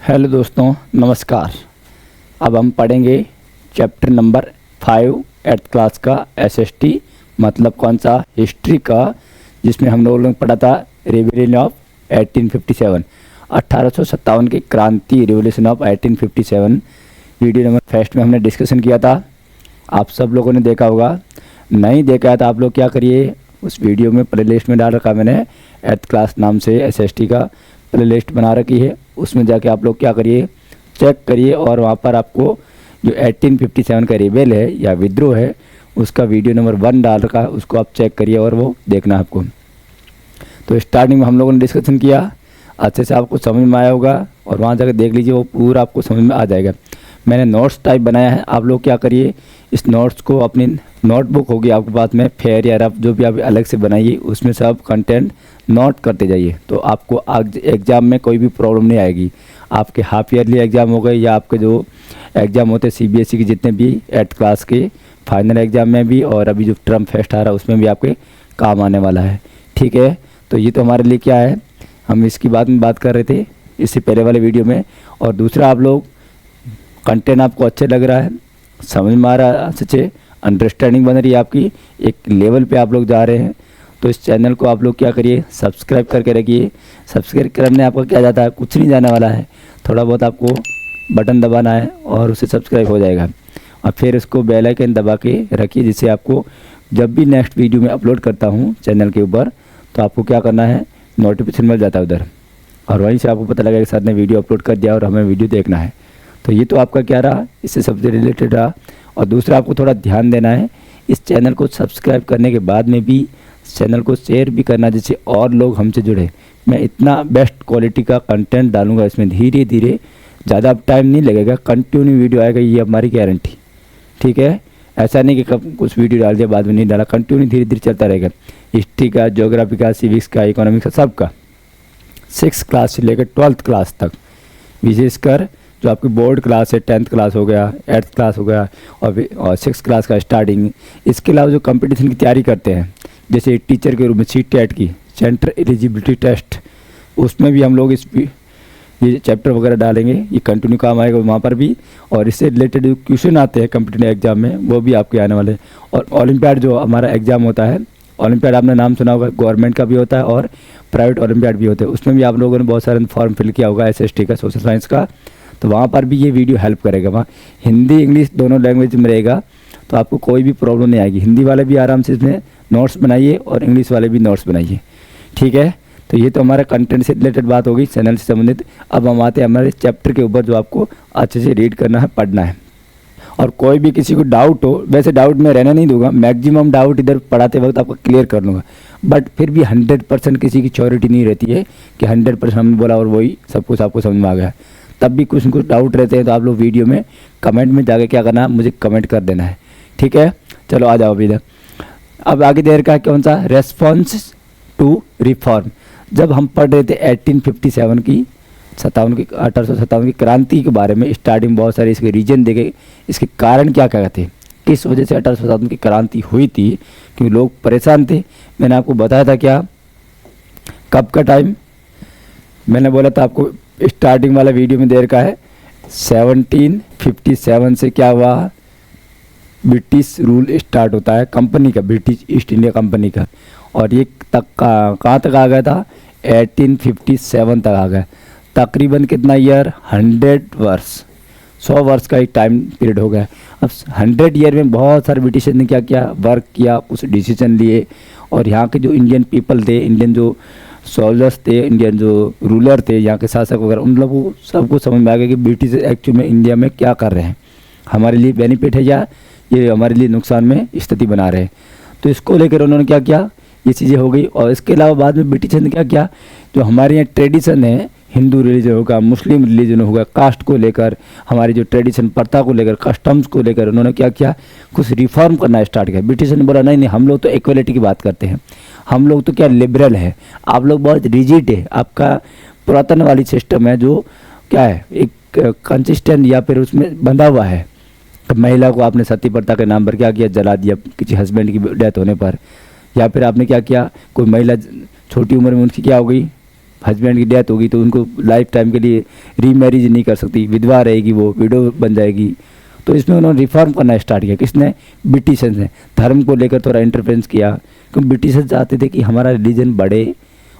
Hello दोस्तों, नमस्कार। अब हम पढ़ेंगे चैप्टर नंबर 5 8th क्लास का एसएसटी, मतलब कौन सा, हिस्ट्री का, जिसमें हम लोगों ने पढ़ा था रिवॉल्यूशन ऑफ 1857, 1857 की क्रांति, revolution of 1857। Video number first में हमने डिस्कशन किया था, आप सब लोगों ने देखा होगा। नहीं देखा है तो आप लोग क्या करिए, उस वीडियो में प्लेलिस्ट में डाल रखा मैंने, 8th क्लास नाम से एसएसटी का प्लेलिस्ट बना रखी है। उसमें जाके आप लोग क्या करिए, चेक करिए, और वहाँ पर आपको जो 1857 का रेबेल है या विद्रोह है उसका वीडियो नंबर 1 डाल रखा है, उसको आप चेक करिए और वो देखना आपको। तो स्टार्टिंग में हम लोगों ने डिस्कशन किया, अच्छे से आपको समझ में आया होगा, और वहाँ जाकर देख लीजिए, वो पूरा आपको समझ में आ जाएगा। मैंने नोट्स टाइप बनाया है, आप लोग क्या करिए, इस नोट्स को अपनी नोटबुक होगी आपके पास में, फेयर या रफ जो भी आप अलग से बनाइए, उसमें सब कंटेंट नोट करते जाइए, तो आपको आज एग्ज़ाम में कोई भी प्रॉब्लम नहीं आएगी। आपके हाफ ईयरली एग्ज़ाम हो गए या आपके जो एग्ज़ाम होते हैं सीबीएसई के जितने भी 8th क्लास के फाइनल एग्ज़ाम में भी, और अभी जो टर्म फेस्ट आ रहा है उसमें भी आपके काम आने वाला है। ठीक है, तो ये तो हमारे लिए क्या है, हम इसकी बात कर रहे थे इससे पहले वाले वीडियो में। और दूसरा, आप लोग कंटेंट आपको अच्छे लग रहा है, समझ में आ रहा है, अच्छे अंडरस्टैंडिंग बन रही है आपकी, एक लेवल पे आप लोग जा रहे हैं, तो इस चैनल को आप लोग क्या करिए, सब्सक्राइब करके रखिए। सब्सक्राइब करने आपका क्या जाता है, कुछ नहीं जाने वाला है, थोड़ा बहुत आपको बटन दबाना है और उससे सब्सक्राइब हो जाएगा, और फिर उसको बेल आइकन दबा के रखिए, जिससे आपको जब भी नेक्स्ट वीडियो में अपलोड करता हूँ चैनल के ऊपर, तो आपको क्या करना है, नोटिफिकेशन मिल जाता है उधर, और वहीं से आपको पता लगेगा कि सर ने वीडियो अपलोड कर दिया और हमें वीडियो देखना है। तो ये तो आपका क्या रहा, इससे सबसे रिलेटेड रहा। और दूसरा, आपको थोड़ा ध्यान देना है, इस चैनल को सब्सक्राइब करने के बाद में भी चैनल को शेयर भी करना, जिससे और लोग हमसे जुड़े। मैं इतना बेस्ट क्वालिटी का कंटेंट डालूंगा इसमें, धीरे धीरे, ज़्यादा टाइम नहीं लगेगा, कंटिन्यू वीडियो आएगा, ये हमारी गारंटी। ठीक है, ऐसा नहीं कि कब कुछ वीडियो डाल दिया बाद में नहीं डाला, कंटिन्यू धीरे धीरे चलता रहेगा। हिस्ट्री का, ज्योग्राफी का, सिविक्स का, इकोनॉमिक्स का, सबका 6th क्लास से लेकर 12th क्लास तक, विशेषकर जो आपकी बोर्ड क्लास है, 10th क्लास हो गया, 8th क्लास हो गया, और 6th क्लास का स्टार्टिंग। इसके अलावा जो कंपटीशन की तैयारी करते हैं, जैसे टीचर के रूप में CTET की, सेंट्रल एलिजिबिलिटी टेस्ट, उसमें भी हम लोग ये चैप्टर वगैरह डालेंगे, ये कंटिन्यू काम आएगा वहाँ पर भी। और इससे रिलेटेड जो क्वेश्चन आते हैं कंपटीटिव एग्जाम में, वो भी आपके आने वाले हैं। और ओलंपियाड जो हमारा एग्ज़ाम होता है, ओलंपियाड आपने नाम सुना होगा, गवर्नमेंट का भी होता है और प्राइवेट ओलंपियाड भी होते हैं, उसमें भी आप लोगों ने बहुत सारे फॉर्म फिल किया होगा SST का, सोशल साइंस का, तो वहाँ पर भी ये वीडियो हेल्प करेगा। वहाँ हिंदी इंग्लिश दोनों लैंग्वेज में रहेगा, तो आपको कोई भी प्रॉब्लम नहीं आएगी। हिंदी वाले भी आराम से इसमें नोट्स बनाइए और इंग्लिश वाले भी नोट्स बनाइए। ठीक है, तो ये तो हमारा कंटेंट से रिलेटेड बात होगी, चैनल से संबंधित। अब हम आते हैं हमारे चैप्टर के ऊपर, जो आपको अच्छे से रीड करना है, पढ़ना है। और कोई भी किसी को डाउट हो, वैसे डाउट में रहने नहीं दूंगा, मैक्सिमम डाउट इधर पढ़ाते वक्त आपको क्लियर कर लूँगा, बट फिर भी 100% किसी की श्योरिटी नहीं रहती है कि 100% हमने बोला और वही सब कुछ आपको समझ में आ गया। तब भी कुछ न कुछ डाउट रहते हैं, तो आप लोग वीडियो में कमेंट में जाके क्या करना है, मुझे कमेंट कर देना है। ठीक है, चलो आ जाओ अभी इधर। अब आगे देर का कौन सा, रेस्पॉन्स टू रिफॉर्म। जब हम पढ़ रहे थे 1857 की 1857 की क्रांति के बारे में, स्टार्टिंग बहुत सारे इसके रीजन देखे, इसके कारण क्या क्या थे, किस वजह से 1857 की क्रांति हुई थी, क्योंकि लोग परेशान थे। मैंने आपको बताया था क्या, कब का टाइम मैंने बोला था आपको, स्टार्टिंग वाला वीडियो में देर का है, 1757 से क्या हुआ, ब्रिटिश रूल स्टार्ट होता है, कंपनी का, ब्रिटिश ईस्ट इंडिया कंपनी का, और ये तक कहाँ तक आ गया था, 1857 तक आ गया। तकरीबन कितना ईयर, 100 वर्ष, 100 वर्ष का एक टाइम पीरियड हो गया। अब 100 ईयर में बहुत सारे ब्रिटिशर्स ने क्या किया, वर्क किया, कुछ डिसीजन लिए, और यहाँ के जो इंडियन पीपल थे, इंडियन जो सोल्जर्स थे, इंडियन जो रूलर थे, यहाँ के शासक वगैरह, उन लोगों को सबको समझ में आ गया कि ब्रिटिश एक्चुअल में इंडिया में क्या कर रहे हैं, हमारे लिए बेनिफिट है या ये हमारे लिए नुकसान में स्थिति बना रहे हैं। तो इसको लेकर उन्होंने क्या किया, ये चीज़ें हो गई। और इसके अलावा बाद में ब्रिटिश ने क्या किया, जो हमारे यहाँ ट्रेडिशन है, हिंदू रिलीजन होगा, मुस्लिम रिलीजन होगा, कास्ट को लेकर, हमारी जो ट्रेडिशन प्रथा को लेकर, कस्टम्स को लेकर, उन्होंने क्या किया, कुछ रिफॉर्म करना स्टार्ट किया। ब्रिटिश ने बोला नहीं, हम लोग तो इक्वलिटी की बात करते हैं, हम लोग तो क्या लिबरल है, आप लोग बहुत रिजिड है, आपका पुरातन वाली सिस्टम है जो क्या है, एक कंसिस्टेंट या फिर उसमें बंधा हुआ है। तो महिला को आपने सती प्रथा के नाम पर क्या किया, जला दिया किसी हस्बैंड की डेथ होने पर, या फिर आपने क्या किया, कोई महिला छोटी उम्र में उनकी क्या हो गई, हस्बैंड की डेथ होगी तो उनको लाइफ टाइम के लिए रीमैरिज नहीं कर सकती, विधवा रहेगी, वो विडो बन जाएगी। तो इसमें उन्होंने रिफॉर्म करना स्टार्ट किया। किसने? ब्रिटिशर्स ने। धर्म को लेकर थोड़ा इंटरफेरेंस किया, क्योंकि ब्रिटिशर्स चाहते थे कि हमारा रिलीजन बढ़े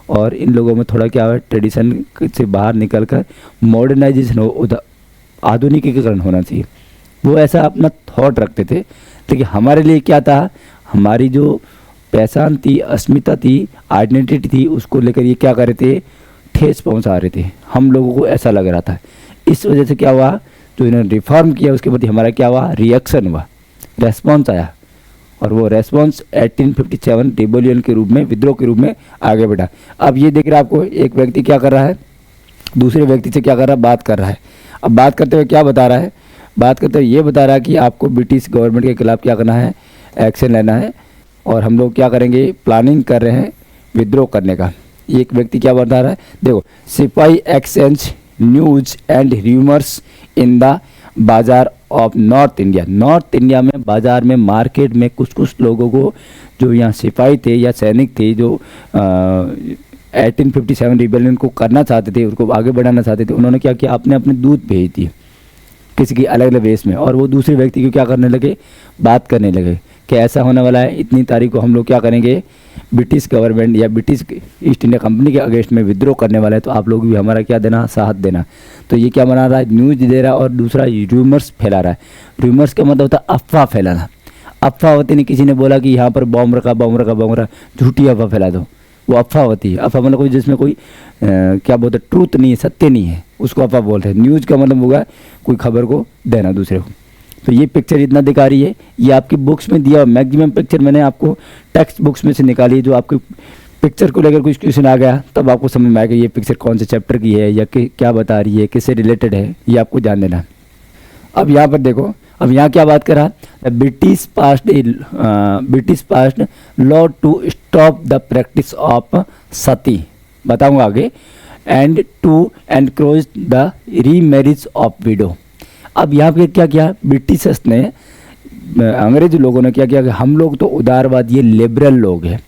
और इन लोगों में थोड़ा क्या है, ट्रेडिशन से बाहर निकल कर मॉडर्नाइजेशन हो, आधुनिकीकरण होना चाहिए। वो ऐसा अपना थॉट रखते थे। लेकिन हमारे लिए क्या था, हमारी जो पहचान थी, अस्मिता थी, आइडेंटिटी थी, उसको लेकर ये क्या कर रहे थे, ठेस पहुंचा रहे थे। हम लोगों को ऐसा लग रहा था। इस वजह से क्या हुआ, जो इन्होंने रिफॉर्म किया उसके प्रति हमारा क्या हुआ, रिएक्शन हुआ, रेस्पॉन्स आया। और वो रेस्पॉन्स 1857 रिबेलियन के रूप में, विद्रोह के रूप में आगे बढ़ा। अब ये देख रहे हैं आपको, एक व्यक्ति क्या कर रहा है, दूसरे व्यक्ति से क्या कर रहा है, बात कर रहा है। अब बात करते हुए क्या बता रहा है, बात करते हुए ये बता रहा है कि आपको ब्रिटिश गवर्नमेंट के खिलाफ क्या करना है, एक्शन लेना है, और हम लोग क्या करेंगे, प्लानिंग कर रहे हैं विद्रोह करने का। एक व्यक्ति क्या बता रहा है, देखो, sipahi exchange news and rumours in the bazaar of north India. North India में बाजार में, मार्केट में कुछ लोगों को, जो यहाँ सिपाही थे या सैनिक थे, जो 1857 रिबेलियन को करना चाहते थे, उसको आगे बढ़ाना चाहते थे, उन्होंने क्या किया, अपने अपने दूत भेज दिए किसी की अलग अलग वेश में, और वो दूसरे व्यक्ति को क्या करने लगे, बात करने लगे कि ऐसा होने वाला है, इतनी तारीख को हम लोग क्या करेंगे, ब्रिटिश गवर्नमेंट या ब्रिटिश ईस्ट इंडिया कंपनी के अगेंस्ट में विद्रोह करने वाला है, तो आप लोग भी हमारा क्या देना, साथ देना। तो ये क्या बना रहा है, न्यूज़ दे रहा है, और दूसरा रूमर्स फैला रहा है। रूमर्स का मतलब होता है अफवाह फैलाना। अफवाह होती नहीं, किसी ने बोला कि यहाँ पर बॉम्ब रखा, झूठी अफवाह फैला दो, वो अफवाह होती है। अफवाह मतलब कोई जिसमें कोई क्या बोलते हैं, ट्रूथ नहीं है, सत्य नहीं है, उसको अफवाह बोलते हैं। न्यूज़ का मतलब होगा कोई खबर को देना दूसरे को। तो ये पिक्चर इतना दिखा रही है, ये आपकी बुक्स में दिया, मैक्सिमम पिक्चर मैंने आपको टेक्स्ट बुक्स में से निकाली है। जो आपकी पिक्चर को लेकर कुछ क्वेश्चन आ गया तब आपको समझ में आएगा ये पिक्चर कौन से चैप्टर की है या क्या बता रही है, किससे रिलेटेड है, ये आपको जान देना है। अब यहाँ पर देखो, अब यहाँ क्या बात करा, British passed law to stop the practice of sati, बताऊंगा आगे, and to encourage the remarriage of widow. अब यहाँ पे क्या किया, ब्रिटिशर्स ने, अंग्रेज लोगों ने क्या किया कि हम लोग तो उदारवाद, ये लिबरल लोग हैं,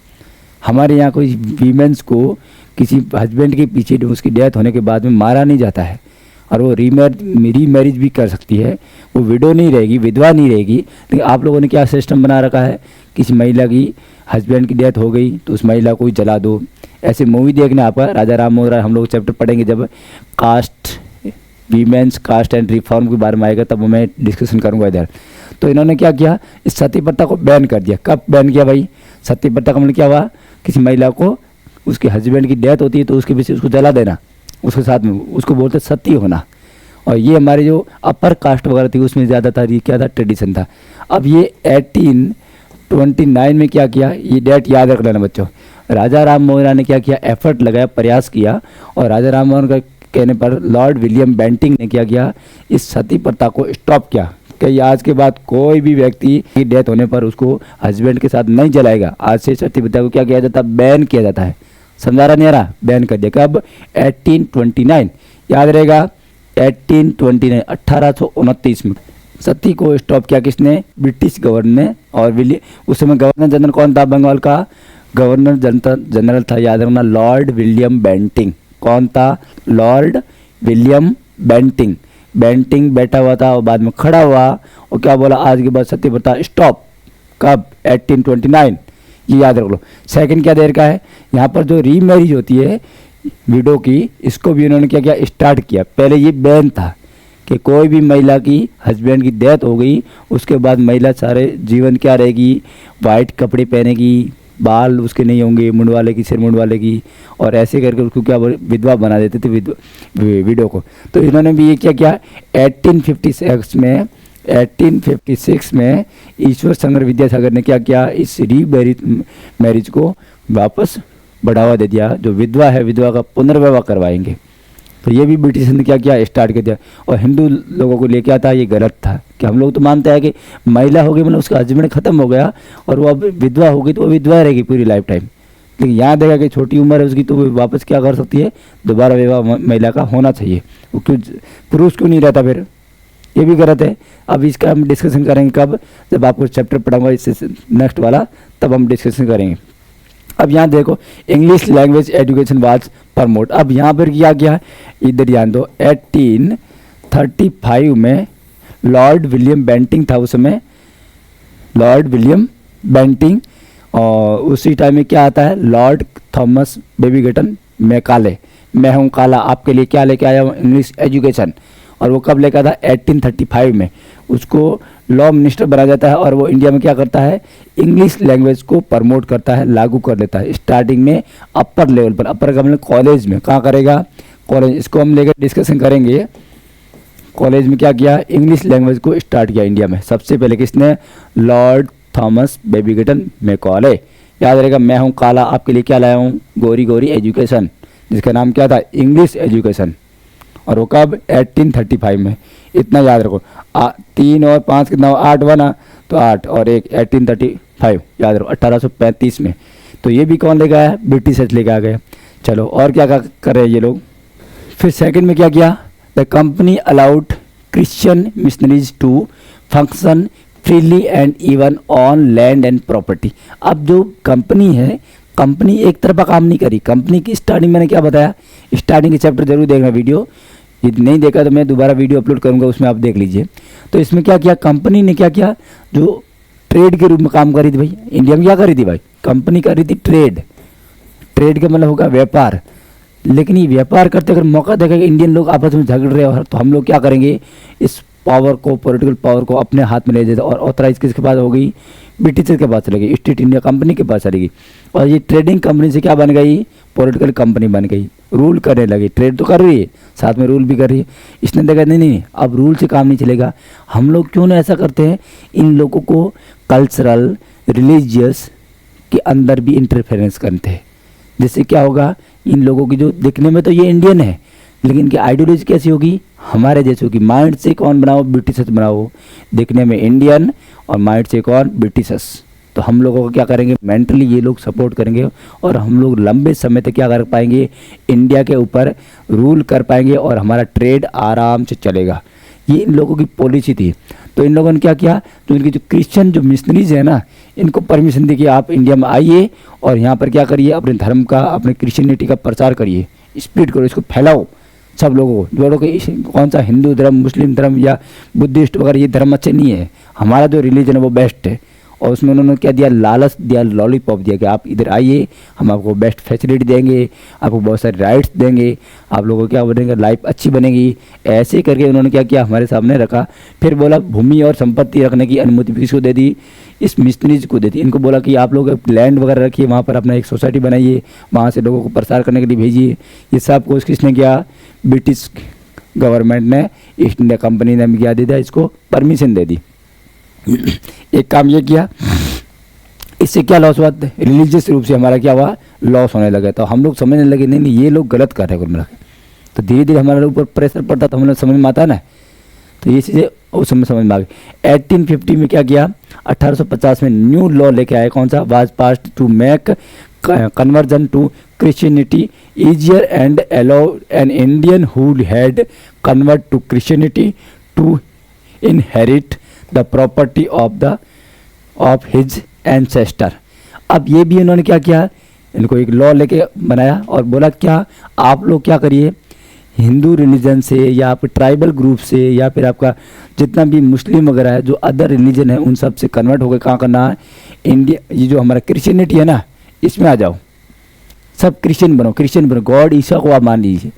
हमारे यहाँ कोई वीमेंस को किसी हस्बैंड के पीछे उसकी डेथ होने के बाद में मारा नहीं जाता है, और वो रीमैरिज भी कर सकती है, वो विडो नहीं रहेगी, विधवा नहीं रहेगी। लेकिन आप लोगों ने क्या सिस्टम बना रखा है, किसी महिला की हस्बैंड की डेथ हो गई तो उस महिला को ही जला दो। ऐसे मूवी देखने आपका राजा राम मोहन राय, हम लोग चैप्टर पढ़ेंगे जब caste, women's caste and reform के बारे में आएगा तब मैं डिस्कशन करूंगा इधर। तो इन्होंने क्या किया, इस सती प्रथा को बैन कर दिया। कब बैन किया भाई, सती प्रथा का मतलब क्या हुआ, किसी महिला को उसके हस्बैंड की डेथ होती है तो उसके पीछे उसको जला देना, उसके साथ में, उसको बोलते सती होना। और ये हमारे जो अपर कास्ट वगैरह थी उसमें ज़्यादातर ये क्या था, ट्रेडिशन था। अब ये 1829 में क्या किया, ये डेट याद रख लेना बच्चों, राजा राम मोहन राय ने क्या किया, एफर्ट लगाया, प्रयास किया, और राजा राम मोहन का कहने पर लॉर्ड विलियम बेंटिंग ने क्या किया, इस सती प्रथा को स्टॉप किया कि आज के बाद कोई भी व्यक्ति की डेथ होने पर उसको हस्बैंड के साथ नहीं जलाएगा। आज से सती प्रथा को क्या किया जाता है, बैन किया जाता है। समझा रहा नहीं आ रहा, बैन कर दिया। कब, 1829, याद रहेगा 1829, 1829 में सती को स्टॉप किया किसने, ब्रिटिश गवर्नर ने। और उस समय गवर्नर जनरल कौन था, बंगाल का गवर्नर जनरल था, याद रखना, लॉर्ड विलियम बेंटिंग। कौन था, लॉर्ड विलियम बेंटिंग। बेंटिंग बैठा हुआ था और बाद में खड़ा हुआ और क्या बोला, आज के बाद सती प्रथा स्टॉप। कब, 1829, ये याद रख लो। सेकंड क्या देर का है, यहाँ पर जो रीमैरिज होती है विडो की, इसको भी उन्होंने क्या किया, स्टार्ट किया। पहले ये बैन था कि कोई भी महिला की हस्बैंड की डेथ हो गई उसके बाद महिला सारे जीवन क्या रहेगी, वाइट कपड़े पहनेगी, बाल उसके नहीं होंगे, मुंडवाले की, सिर मुंडवाले की, और ऐसे करके उसको क्या विधवा बना देते थे विडो को। तो इन्होंने भी ये क्या किया, 1856 में ईश्वर चंद्र विद्यासागर ने क्या किया, इस मैरिज को वापस बढ़ावा दे दिया। जो विधवा है, विधवा का पुनर्विवाह करवाएंगे। तो ये भी ब्रिटिश ने क्या किया, स्टार्ट कर दिया। और हिंदू लोगों को लेके आता ये गलत था कि हम लोग तो मानते हैं कि महिला हो गई मतलब उसका हस्बैंड खत्म हो गया और वो अब विधवा हो गई तो वो विधवा रहेगी पूरी लाइफ टाइम। लेकिन यहाँ देखा कि छोटी उम्र है उसकी तो वो वापस क्या कर सकती है, दोबारा विवाह महिला का होना चाहिए। वो क्यों, पुरुष क्यों नहीं रहता फिर, ये भी गलत है। अब इसका हम डिस्कशन करेंगे कब, जब आपको चैप्टर पढ़ाऊंगा इससे नेक्स्ट वाला, तब हम डिस्कशन करेंगे। अब यहाँ देखो English language education was promote. अब यहाँ पर क्या गया, इधर ध्यान दो, 1835 में लॉर्ड विलियम बेंटिंग था, उसमें लॉर्ड विलियम बेंटिंग, और उसी टाइम में क्या आता है, लॉर्ड थॉमस बेबींगटन मैकाले, मैं हूँ काला आपके लिए क्या लेके आया हूँ, इंग्लिश एजुकेशन। और वो कब लेकर था, 1835 में। उसको लॉ मिनिस्टर बनाया जाता है और वो इंडिया में क्या करता है, इंग्लिश लैंग्वेज को प्रमोट करता है, लागू कर लेता है। स्टार्टिंग में अपर लेवल पर, अपर का मतलब कॉलेज में, कहाँ करेगा, कॉलेज। इसको हम लेकर डिस्कशन करेंगे। कॉलेज में क्या किया, इंग्लिश लैंग्वेज को स्टार्ट किया इंडिया में सबसे पहले किसने, लॉर्ड थॉमस बेबींगटन मैकाले। याद रहेगा, मैं हूँ काला आपके लिए क्या लाया हूँ, गोरी गोरी एजुकेशन, जिसका नाम क्या था, इंग्लिश एजुकेशन। और वो कब, 1835 में। इतना याद रखो, 3 और 5 कितना, 8 बना तो 8 और 1, 1835 याद रखो, 1835 में। तो ये भी कौन लेकर आया, ब्रिटिशर्स लेकर आ गए। चलो और क्या कर रहे हैं ये लोग। फिर सेकंड में क्या किया, the company allowed Christian missionaries to function freely and even own land and property. अब जो कंपनी है, कंपनी एक तरफा काम नहीं करी। कंपनी की स्टार्टिंग मैंने क्या बताया, स्टार्टिंग के चैप्टर जरूर देखना वीडियो, यदि नहीं देखा तो मैं दोबारा वीडियो अपलोड करूंगा, उसमें आप देख लीजिए। तो इसमें क्या किया, कंपनी ने क्या किया, जो ट्रेड के रूप में काम करी थी भाई, इंडिया में क्या करी थी भाई, कंपनी कर रही थी ट्रेड। ट्रेड का मतलब होगा व्यापार। लेकिन ये व्यापार करते अगर मौका देखा कि इंडियन लोग आपस में झगड़ रहे हो, तो हम लोग क्या करेंगे, इस पावर को, पॉलिटिकल पावर को अपने हाथ में ले देते। और ऑथराइज किसके पास हो गई, ब्रिटिशर्स के पास चलेगी, ईस्ट इंडिया कंपनी के पास चलेगी। और ये ट्रेडिंग कंपनी से क्या बन गई, पॉलिटिकल कंपनी बन गई, रूल करने लगी। ट्रेड तो कर रही है, साथ में रूल भी कर रही है। इसने देखा नहीं, अब रूल से काम नहीं चलेगा। हम लोग क्यों ना ऐसा करते हैं, इन लोगों को कल्चरल रिलीजियस के अंदर भी इंटरफेरेंस करते हैं। जिससे क्या होगा, इन लोगों की जो दिखने में तो ये इंडियन है, लेकिन इनकी आइडियोलॉजी कैसी होगी, हमारे जैसे होगी। माइंड से कौन बनाओ, ब्रिटिशर्स बनाओ, दिखने में इंडियन और माइंड से कौन, ब्रिटिशर्स। तो हम लोगों को क्या करेंगे, मेंटली ये लोग सपोर्ट करेंगे और हम लोग लंबे समय तक क्या कर पाएंगे, इंडिया के ऊपर रूल कर पाएंगे और हमारा ट्रेड आराम से चलेगा। ये इन लोगों की पॉलिसी थी। तो इन लोगों ने क्या किया, तो इनकी जो क्रिश्चियन जो मिशनरीज है ना, इनको परमिशन दी कि आप इंडिया में आइए और यहाँ पर क्या करिए, अपने धर्म का, अपने क्रिश्चियनिटी का प्रचार करिए, स्प्रेड करो, इसको फैलाओ सब लोगों को। जो लोग कौन सा हिंदू धर्म, मुस्लिम धर्म या बुद्धिस्ट वगैरह ये धर्म अच्छे नहीं है, हमारा जो रिलीजन है वो बेस्ट है। और उसमें उन्होंने क्या दिया, लालच दिया, लॉलीपॉप दिया कि आप इधर आइए, हम आपको बेस्ट फैसिलिटी देंगे, आपको बहुत सारे राइट्स देंगे, आप लोगों को क्या बनेगा, लाइफ अच्छी बनेगी। ऐसे करके उन्होंने क्या किया, हमारे सामने रखा। फिर बोला भूमि और संपत्ति रखने की अनुमति किसको दे दी, इस मिशनरीज को दे दी। इनको बोला कि आप लोग लैंड वगैरह रखिए, वहाँ पर अपना एक सोसाइटी बनाइए, वहाँ से लोगों को प्रसार करने के लिए भेजिए। ये सब कुछ किसने किया, ब्रिटिश गवर्नमेंट ने, ईस्ट इंडिया कंपनी ने भी क्या दे दिया, इसको परमिशन दे दी। एक काम ये किया, इससे क्या लॉस हुआ, रिलीजियस रूप से हमारा क्या हुआ, लॉस होने लगा। तो हम लोग समझने लगे नहीं ये लोग गलत कर रहे हैं। तो धीरे धीरे हमारे ऊपर प्रेशर पड़ता, तो हम लोग समझ में आता ना। तो ये चीज़ें उस समय समझ में आ गई। 1850 में क्या किया, 1850 में न्यू लॉ लेके आए, कौन सा, was passed to make conversion to Christianity easier and allow an Indian who had convert to Christianity to inherit the property of his ancestor. अब ये भी इन्होंने क्या किया, इनको एक लॉ लेके बनाया और बोला क्या, आप लोग क्या करिए, हिंदू रिलीजन से या आप ट्राइबल ग्रुप से या फिर आपका जितना भी मुस्लिम वगैरह है, जो अदर रिलीजन है, उन सब से कन्वर्ट होकर कहाँ करना है, इंडिया, ये जो हमारा क्रिश्चियनिटी है ना, इसमें आ जाओ, सब क्रिश्चियन बनो, क्रिश्चियन बनो। गॉड ईसा को आप मान लीजिए,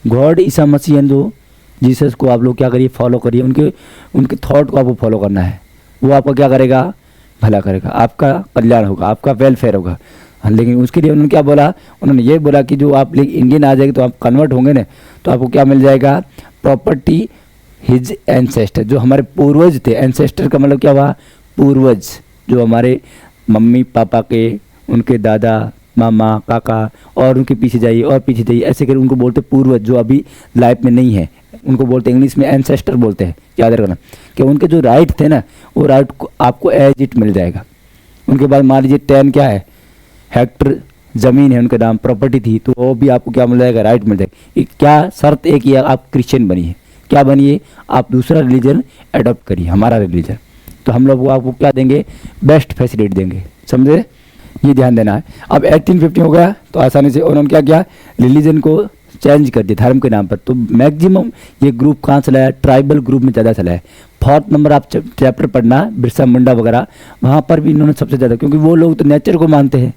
गॉड ईसा मसीह है जो जीसस को आप लोग क्या करिए, फॉलो करिए, उनके थॉट को आपको फॉलो करना है। वो आपको क्या करेगा, भला करेगा, आपका कल्याण होगा, आपका वेलफेयर होगा। हाँ, लेकिन उसके लिए उन्होंने क्या बोला, उन्होंने ये बोला कि जो आप इंडियन आ जाएगी तो आप कन्वर्ट होंगे ना, तो आपको क्या मिल जाएगा, प्रॉपर्टी हिज एंसेस्टर, जो हमारे पूर्वज थे। एंसेस्टर का मतलब क्या हुआ, पूर्वज, जो हमारे मम्मी पापा के, उनके दादा, मामा, काका, और उनके पीछे जाइए और पीछे जाइए, ऐसे करके उनको बोलते पूर्वज, जो अभी लाइफ में नहीं है, उनको बोलते इंग्लिश में एंसेस्टर बोलते हैं। याद रखना कि उनके जो राइट थे ना, वो राइट को आपको एज इट मिल जाएगा। उनके बाद मान लीजिए 10 क्या है, हेक्टर ज़मीन है उनके नाम, प्रॉपर्टी थी, तो वो भी आपको क्या मिल जाएगा, राइट मिल जाएगा। क्या शर्त एक ही है, आप क्रिश्चियन बनिए, क्या बनिए, आप दूसरा रिलीजन अडॉप्ट करिए, हमारा रिलीजन। तो हम लोग आपको क्या देंगे, बेस्ट फैसिलिटी देंगे, समझे। ये ध्यान देना है। अब 1850 हो गया तो आसानी से उन्होंने क्या किया, रिलीजन को चेंज कर दिया धर्म के नाम पर। तो मैक्सिमम ये ग्रुप कहाँ चला है, ट्राइबल ग्रुप में ज़्यादा चला है। 4th नंबर आप चैप्टर पढ़ना बिरसा मुंडा वगैरह, वहाँ पर भी इन्होंने सबसे ज़्यादा, क्योंकि वो लोग तो नेचर को मानते हैं,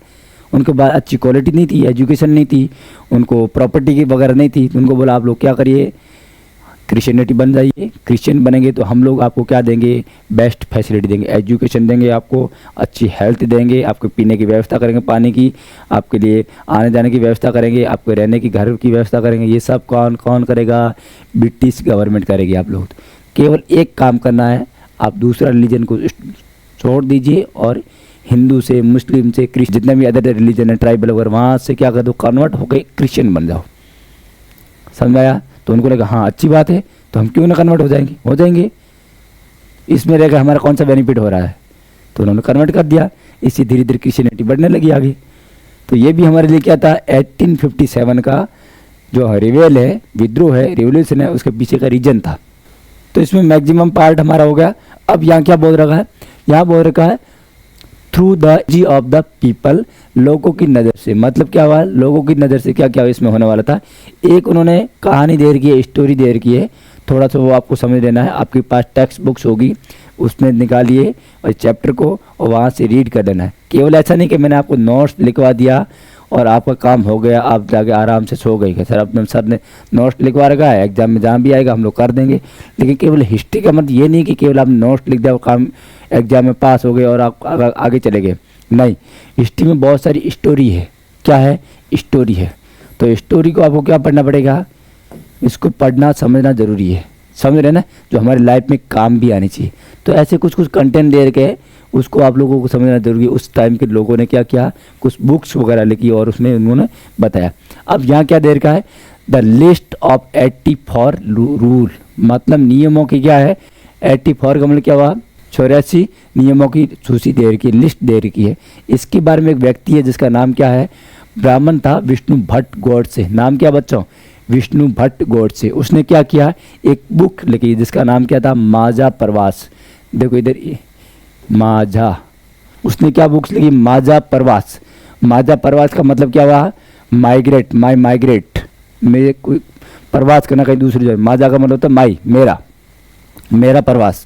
उनके पास अच्छी क्वालिटी नहीं थी, एजुकेशन नहीं थी, उनको प्रॉपर्टी की वगैरह नहीं थी, तो उनको बोला आप लोग क्या करिए, क्रिश्चियनिटी बन जाइए। क्रिश्चियन बनेंगे तो हम लोग आपको क्या देंगे, बेस्ट फैसिलिटी देंगे, एजुकेशन देंगे, आपको अच्छी हेल्थ देंगे, आपको पीने की व्यवस्था करेंगे, पानी की, आपके लिए आने जाने की व्यवस्था करेंगे, आपको रहने की घर की व्यवस्था करेंगे। ये सब कौन कौन करेगा, ब्रिटिश गवर्नमेंट करेगी। आप लोग केवल एक काम करना है, आप दूसरा रिलीजन को छोड़ दीजिए और हिंदू से, मुस्लिम से, जितने भी अदर रिलीजन है ट्राइबल वगैरह, वहाँ से क्या कर दो, कन्वर्ट होकर क्रिश्चियन बन जाओ। समझ आया? तो उनको लगा हाँ अच्छी बात है, तो हम क्यों ना कन्वर्ट हो जाएंगे, इसमें रहेगा हमारा कौन सा बेनिफिट हो रहा है। तो उन्होंने कन्वर्ट कर दिया, इससे धीरे धीरे क्रिश्चियनिटी बढ़ने लगी आगे। तो ये भी हमारे लिए क्या था, 1857 का जो रिवेल है, विद्रोह है, रिवोल्यूशन है, उसके पीछे का रीजन था। तो इसमें मैक्सिमम पार्ट हमारा हो गया। अब यहाँ क्या बोल रखा है, यहाँ बोल रखा है through the gaze of the people, लोगों की नज़र से। मतलब क्या हुआ, लोगों की नज़र से क्या क्या इसमें होने वाला था। एक उन्होंने कहानी दे रखी है, स्टोरी दे रखी है, थोड़ा सा वो आपको समझ लेना है। आपके पास टेक्स्ट बुक्स होगी, उसमें निकालिए और चैप्टर को और वहाँ से रीड कर लेना है। केवल ऐसा नहीं कि मैंने आपको नोट्स लिखवा दिया और आपका काम हो गया, आप जाके आराम से सो गए कि सर अपने सर ने नोट्स लिखवा रखा है, एग्जाम में जहाँ भी आएगा हम लोग कर देंगे। लेकिन केवल हिस्ट्री का मतलब ये नहीं कि केवल आप नोट्स लिख दिया और काम एग्जाम में पास हो गए और आप आगे चले गए, नहीं। हिस्ट्री में बहुत सारी स्टोरी है। क्या है, स्टोरी है। तो स्टोरी को आपको क्या पढ़ना पड़ेगा, इसको पढ़ना समझना ज़रूरी है, समझ रहे ना, जो हमारी लाइफ में काम भी आनी चाहिए। तो ऐसे कुछ कुछ कंटेंट दे के उसको आप लोगों को समझना जरूरी है। उस टाइम के लोगों ने क्या किया, कुछ बुक्स वगैरह लिखी और उसमें उन्होंने बताया। अब यहाँ क्या दे रखा है, द लिस्ट ऑफ 84 रूल, मतलब नियमों की क्या है, 84 का मतलब क्या हुआ, 84 नियमों की सूची दे रखी है, लिस्ट दे रखी है। इसके बारे में एक व्यक्ति है जिसका नाम क्या है, ब्राह्मण था, विष्णु भट्ट गोडसे। नाम क्या बच्चों, विष्णु भट्ट गोडसे। उसने क्या किया, एक बुक लिखी जिसका नाम क्या था, माझा प्रवास। देखो इधर माझा, उसने क्या बुक्स लिखी, माझा प्रवास। माझा प्रवास का मतलब क्या हुआ, माइग्रेट, माइग्रेट, मेरे कोई प्रवास करना कहीं दूसरी जगह। माझा का मतलब होता है माई, मेरा प्रवास।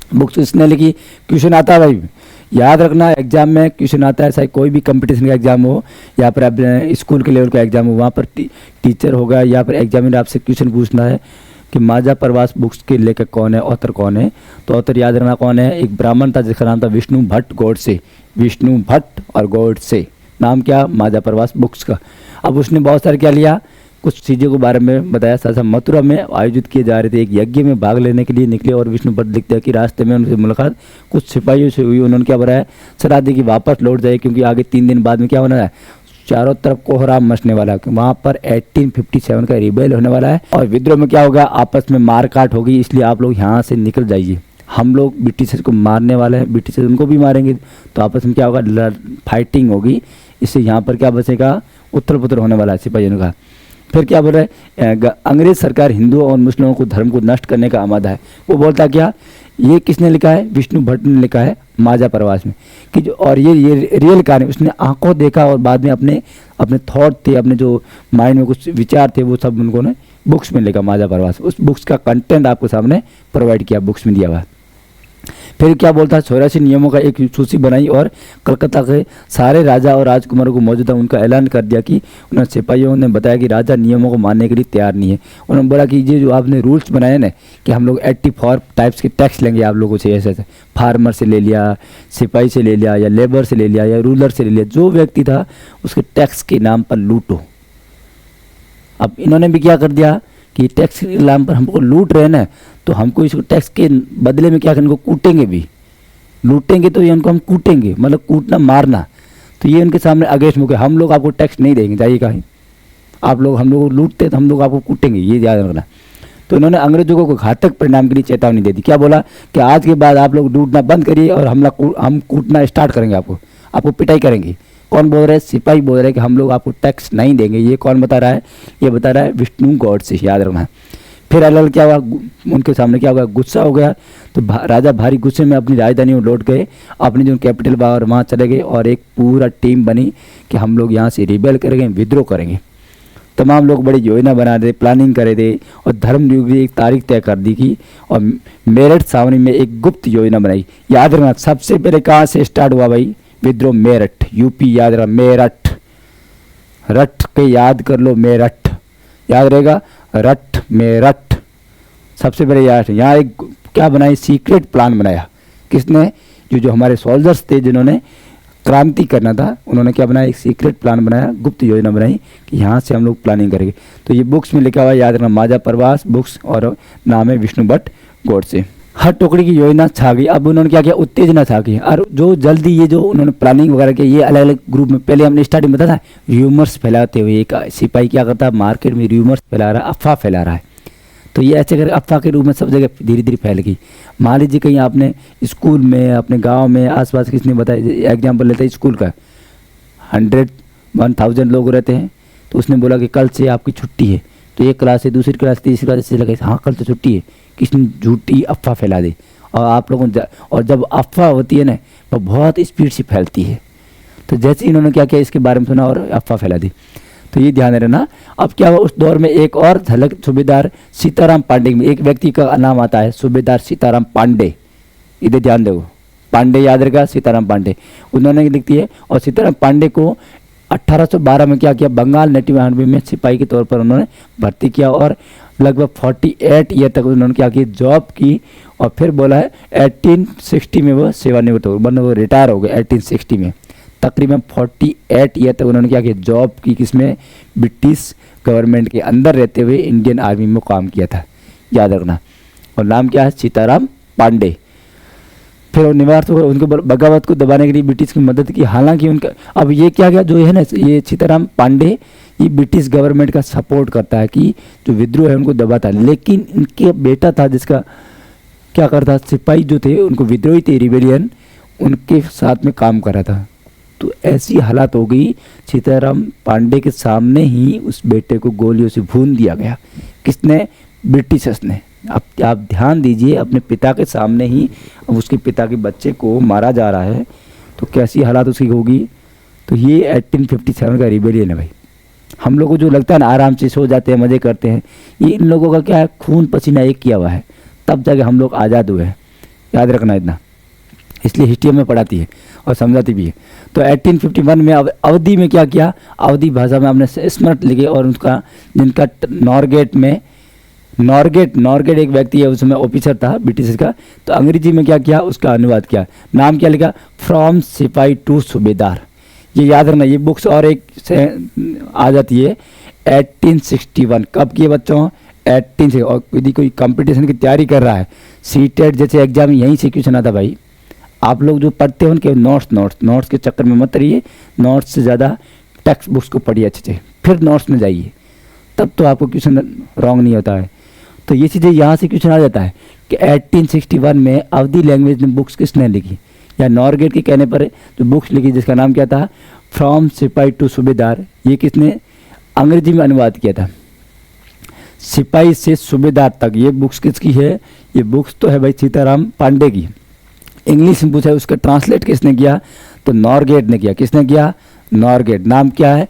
बुक्स इसने लिखी। क्वेश्चन आता है भाई, याद रखना, एग्जाम में क्वेश्चन आता है, चाहे कोई भी कंपटीशन का एग्जाम हो या फिर आप स्कूल के लेवल का एग्जाम हो, वहाँ पर टीचर होगा या फिर एग्जामिनर आपसे क्वेश्चन पूछना है कि माझा प्रवास बुक्स के लेखक कौन है, ऑथर कौन है। तो ऑथर याद रखना कौन है, एक ब्राह्मण था जिसका नाम था विष्णु भट्ट गोडसे। विष्णु भट्ट और गोडसे, नाम क्या, माझा प्रवास बुक्स का। अब उसने बहुत सारे क्या लिया, कुछ चीज़ों के बारे में बताया। साथ मथुरा में आयोजित किए जा रहे थे एक यज्ञ में भाग लेने के लिए निकले और विष्णु भट्ट लिखते हैं कि रास्ते में उनसे मुलाकात कुछ सिपाहियों से हुई। उन्होंने क्या बताया, सलाह दी कि वापस लौट जाए क्योंकि आगे 3 दिन बाद में क्या होना है, चारों तरफ कोहराम मचने वाला है। वहाँ पर 1857 का रिबेल होने वाला है और विद्रोह में क्या होगा, आपस में मारकाट होगी, इसलिए आप लोग यहाँ से निकल जाइए। हम लोग ब्रिटिशर्स को मारने वाले हैं, ब्रिटिशर्स उनको भी मारेंगे, तो आपस में क्या होगा, फाइटिंग होगी। इससे यहाँ पर क्या बचेगा, उत्तर पुत्र होने वाला है सिपाहियों का। फिर क्या बोल रहे हैं, अंग्रेज सरकार हिंदुओं और मुस्लिमों को धर्म को नष्ट करने का आमादा है। वो बोलता क्या, ये किसने लिखा है, विष्णु भट्ट ने लिखा है माझा प्रवास में कि जो, और ये रियल कहानी उसने आंखों देखा और बाद में अपने थॉट थे, अपने जो माइंड में कुछ विचार थे, वो सब उनको ने बुक्स में लिखा माझा प्रवास। उस बुक्स का कंटेंट आपको सामने प्रोवाइड किया, बुक्स में दिया हुआ। फिर क्या बोलता है, 84 नियमों का एक सूची बनाई और कलकत्ता के सारे राजा और राजकुमारों को मौजूदा उनका ऐलान कर दिया कि उन्होंने सिपाहियों ने बताया कि राजा नियमों को मानने के लिए तैयार नहीं है। उन्होंने बोला कि ये जो आपने रूल्स बनाए ना कि हम लोग 84 टाइप्स के टैक्स लेंगे आप लोगों से, ऐसे फार्मर से ले लिया, सिपाही से ले लिया, या लेबर से ले लिया, या रूलर से ले लिया, जो व्यक्ति था उसके टैक्स के नाम पर लूटो। अब इन्होंने भी क्या कर दिया कि टैक्स के नाम पर हमको लूट रहे हैं ना, तो हमको इसको टैक्स के बदले में क्या करेंगे, इनको कूटेंगे भी। लूटेंगे तो ये उनको हम कूटेंगे, मतलब कूटना मारना। तो ये उनके सामने अगेंस्ट मुके, हम लोग आपको टैक्स नहीं देंगे, जाइए कहीं, आप लोग हम लोग लूटते तो हम लोग आपको कूटेंगे, ये याद रखना। तो इन्होंने अंग्रेजों को घातक परिणाम के लिए चेतावनी दे दी। क्या बोला कि आज के बाद आप लोग लूटना बंद करिए और हम कूटना स्टार्ट करेंगे, आपको पिटाई करेंगे। कौन बोल रहा है, सिपाही बोल रहे हैं कि हम लोग आपको टैक्स नहीं देंगे। ये कौन बता रहा है, ये बता रहा है विष्णु गोडसे, याद रखना। फिर अलग क्या हुआ, उनके सामने क्या हुआ, गुस्सा हो गया। तो राजा भारी गुस्से में अपनी राजधानी में लौट गए, अपनी जो कैपिटल वहाँ चले गए और एक पूरा टीम बनी कि हम लोग यहाँ से रिबेल करेंगे, विद्रोह करेंगे। तमाम लोग बड़ी योजना बना रहे, प्लानिंग करे थे और धर्मयुग की एक तारीख तय कर दी की और मेरठ छावनी में एक गुप्त योजना बनाई। याद रखना सबसे पहले कहाँ से स्टार्ट हुआ भाई विद्रोह, मेरठ, यूपी। याद रखना मेरठ, रट के याद कर लो, मेरठ याद रहेगा, रट मेरठ। सबसे पहले याद यहाँ एक क्या बनाई, सीक्रेट प्लान बनाया। किसने, जो हमारे सोल्जर्स थे जिन्होंने क्रांति करना था, उन्होंने क्या बनाया, एक सीक्रेट प्लान बनाया, गुप्त योजना बनाई कि यहाँ से हम लोग प्लानिंग करेंगे। तो ये बुक्स में लिखा हुआ है, याद रखना, माजा प्रवास बुक्स और नाम है विष्णु भट्ट गोडसे। हर टुकड़ी की योजना छा गई। अब उन्होंने क्या किया, उत्तेजना छा गई और जो जल्दी ये जो उन्होंने प्लानिंग वगैरह की, ये अलग अलग ग्रुप में, पहले हमने स्टार्टिंग में बताया था र्यूमर्स फैलाते हुए, एक सिपाही क्या करता है, मार्केट में र्यूमर्स फैला रहा है, अफवाह फैला रहा है। तो ये ऐसे करके अफवाह के रूप में सब जगह धीरे धीरे फैल गई। मान लीजिए कहीं आपने स्कूल में, अपने गांव में, आसपास किसने बताया, एग्जाम्पल लेते हैं स्कूल का, 100-1000 लोग रहते हैं, तो उसने बोला कि कल से आपकी छुट्टी है। तो एक क्लास से दूसरी क्लास, तीसरी क्लास से लगे, हाँ कल तो छुट्टी है, किसने झूठी अफवाह फैला दी। और आप लोगों और जब अफवाह होती है ना, वो बहुत स्पीड से फैलती है। तो जैसे इन्होंने क्या किया, इसके बारे में सुना और अफवाह फैला दी। तो ये ध्यान रखना। अब क्या हुआ, उस दौर में एक और झलक सूबेदार सीताराम पांडे में एक व्यक्ति का नाम आता है, सूबेदार सीताराम पांडे। इधर ध्यान दो, पांडे याद रखा, सीताराम पांडे उन्होंने लिखती है। और सीताराम पांडे को 1812 में क्या किया, बंगाल नेटिव आर्मी में सिपाही के तौर पर उन्होंने भर्ती किया और लगभग 48 ईयर तक उन्होंने क्या किया, जॉब की। और फिर बोला है 1860 में वो सेवानिवृत्त हो गए, मतलब वो रिटायर हो गए 1860 में। तकरीबन 48 ईयर तक उन्होंने क्या किया, जॉब की, किसमें, ब्रिटिश गवर्नमेंट के अंदर रहते हुए इंडियन आर्मी में काम किया था, याद रखना। और नाम क्या है, सीताराम पांडे। फिर वो निवार्थ हो उनको बगावत को दबाने के लिए ब्रिटिश की मदद की। हालांकि उनका अब ये क्या गया, जो है ना, ये सीताराम पांडे ये ब्रिटिश गवर्नमेंट का सपोर्ट करता है कि जो विद्रोह है उनको दबाता है। लेकिन इनके बेटा था जिसका क्या करता, सिपाही जो थे उनको, विद्रोही थे, रिबेलियन, उनके साथ में काम कर रहा था। तो ऐसी हालत हो गई, सीताराम पांडे के सामने ही उस बेटे को गोलियों से भून दिया गया। किसने, ब्रिटिशर्स ने। अब आप ध्यान दीजिए, अपने पिता के सामने ही अब उसके पिता के बच्चे को मारा जा रहा है, तो कैसी हालत उसकी होगी। तो ये 1857 का रिबेलियन है भाई। हम लोगों को जो लगता है ना आराम से सो जाते हैं, मज़े करते हैं, ये इन लोगों का क्या है, खून पसीना एक किया हुआ है, तब जाके हम लोग आज़ाद हुए हैं। याद रखना इतना, इसलिए हिस्ट्री में पढ़ाती है और समझाती भी है। तो 1851 में अवधि में क्या किया, अवधि भाषा में हमने स्मृत लिखे और उसका जिनका नॉरगेट में, नॉरगेट एक व्यक्ति है, उसमें ऑफिसर था ब्रिटिश का। तो अंग्रेजी में क्या किया, उसका अनुवाद किया। नाम क्या लिखा, फ्रॉम सिपाही टू सूबेदार। ये याद रखना, ये बुक्स और एक से आ जाती है 1861। कब की है बच्चों, 18 से। और यदि कोई कंपटीशन की तैयारी कर रहा है, सीटेट जैसे एग्जाम, यहीं से क्वेश्चन आता भाई। आप लोग जो पढ़ते हो उनके नोट्स के चक्कर में मत रहिए, नोट्स से ज़्यादा टेक्स्ट बुक्स को पढ़िए अच्छे से, फिर नोट्स में जाइए, तब तो आपको क्वेश्चन रॉन्ग नहीं होता है। तो ये चीज़ें यहाँ से क्वेश्चन आ जाता है कि 1861 में अवधी लैंग्वेज में बुक्स किसने लिखी, या नॉरगेट के कहने पर जो बुक्स लिखी, जिसका नाम क्या था, फ्रॉम सिपाही टू सूबेदार। ये किसने अंग्रेजी में अनुवाद किया था, सिपाही से सूबेदार तक। ये बुक्स किसकी है, ये बुक्स तो है भाई सीताराम पांडे की। इंग्लिश में पूछा, उसका ट्रांसलेट किसने किया, तो नॉरगेट ने किया। किसने किया, नॉरगेट। नाम क्या है,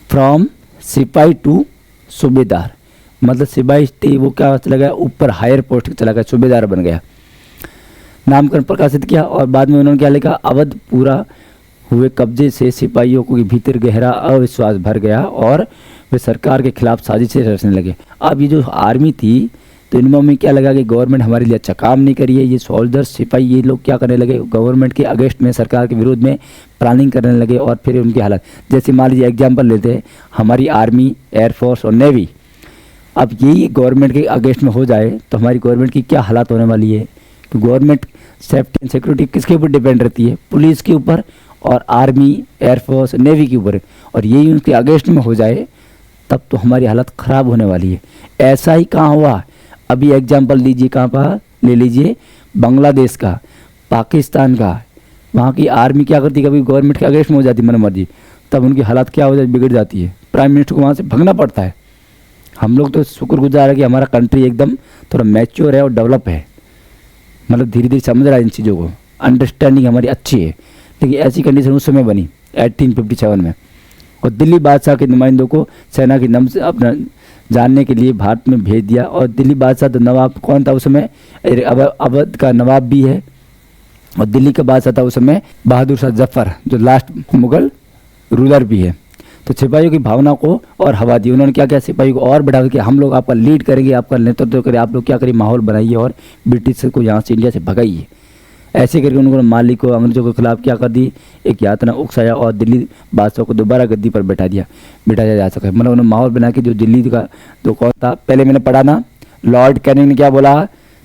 फ्रॉम सिपाही टू सूबेदार, मतलब सिपाही थे वो क्या चला गया, ऊपर हायर पोस्ट चला गया, सूबेदार बन गया। नामकरण प्रकाशित किया। और बाद में उन्होंने क्या लिखा, अवध पूरा हुए कब्जे से सिपाहियों को भीतर गहरा अविश्वास भर गया और वे सरकार के खिलाफ साजिशें रचने लगे। अब ये जो आर्मी थी, तो इनमें में क्या लगा कि गवर्नमेंट हमारे लिए अच्छा काम नहीं करी है। ये सोल्जर्स, सिपाही, ये लोग क्या करने लगे, गवर्नमेंट के अगेंस्ट में, सरकार के विरोध में प्लानिंग करने लगे। और फिर उनकी हालत, जैसे मान लीजिए एग्जाम्पल लेते हैं, हमारी आर्मी, एयरफोर्स और नेवी, अब यही गवर्नमेंट के अगेंस्ट में हो जाए तो हमारी गवर्नमेंट की क्या हालत होने वाली है। तो गवर्नमेंट सेफ्टी एंड सिक्योरिटी किसके ऊपर डिपेंड रहती है, पुलिस के ऊपर और आर्मी, एयरफोर्स, नेवी के ऊपर। और यही उनके अगेंस्ट में हो जाए तब तो हमारी हालत ख़राब होने वाली है। ऐसा ही कहाँ हुआ, अभी एग्जाम्पल लीजिए, कहाँ पर ले लीजिए, बांग्लादेश का, पाकिस्तान का। वहाँ की आर्मी क्या करती, कभी गवर्नमेंट के अगेंस्ट में हो जाती मन मर्जी, तब उनकी हालत क्या हो जाती, बिगड़ जाती है। प्राइम मिनिस्टर को वहाँ से भगना पड़ता है। हम लोग तो शुक्रगुजार है कि हमारा कंट्री एकदम थोड़ा मैच्योर है और डेवलप है, मतलब धीरे धीरे समझ रहा है इन चीज़ों को, अंडरस्टैंडिंग हमारी अच्छी है। लेकिन ऐसी कंडीशन उस समय बनी 1857 में, और दिल्ली बादशाह के नुमाइंदों को सेना की नम से अपना जानने के लिए भारत में भेज दिया। और दिल्ली बादशाह तो नवाब कौन था उस समय, अवध का नवाब भी है, और दिल्ली का बादशाह था उस समय बहादुर शाह जफर, जो लास्ट मुगल रूलर भी है। तो सिपाहियों की भावना को और हवा दी उन्होंने। क्या क्या सिपाहियों को और बढ़ा के हम लोग आपका लीड करेंगे, आपका नेतृत्व करें, आप लोग क्या करिए माहौल बनाइए और ब्रिटिश को यहाँ से इंडिया से भगाइए। ऐसे करके उन्होंने मालिक को अंग्रेजों के खिलाफ क्या कर दी, एक यातना उकसाया और दिल्ली बादशाह को दोबारा गद्दी पर बिठाया जा सके। मतलब उन्होंने माहौल बना के जो दिल्ली का जो कौन था, पहले मैंने पढ़ा ना, लॉर्ड कैनिंग ने क्या बोला,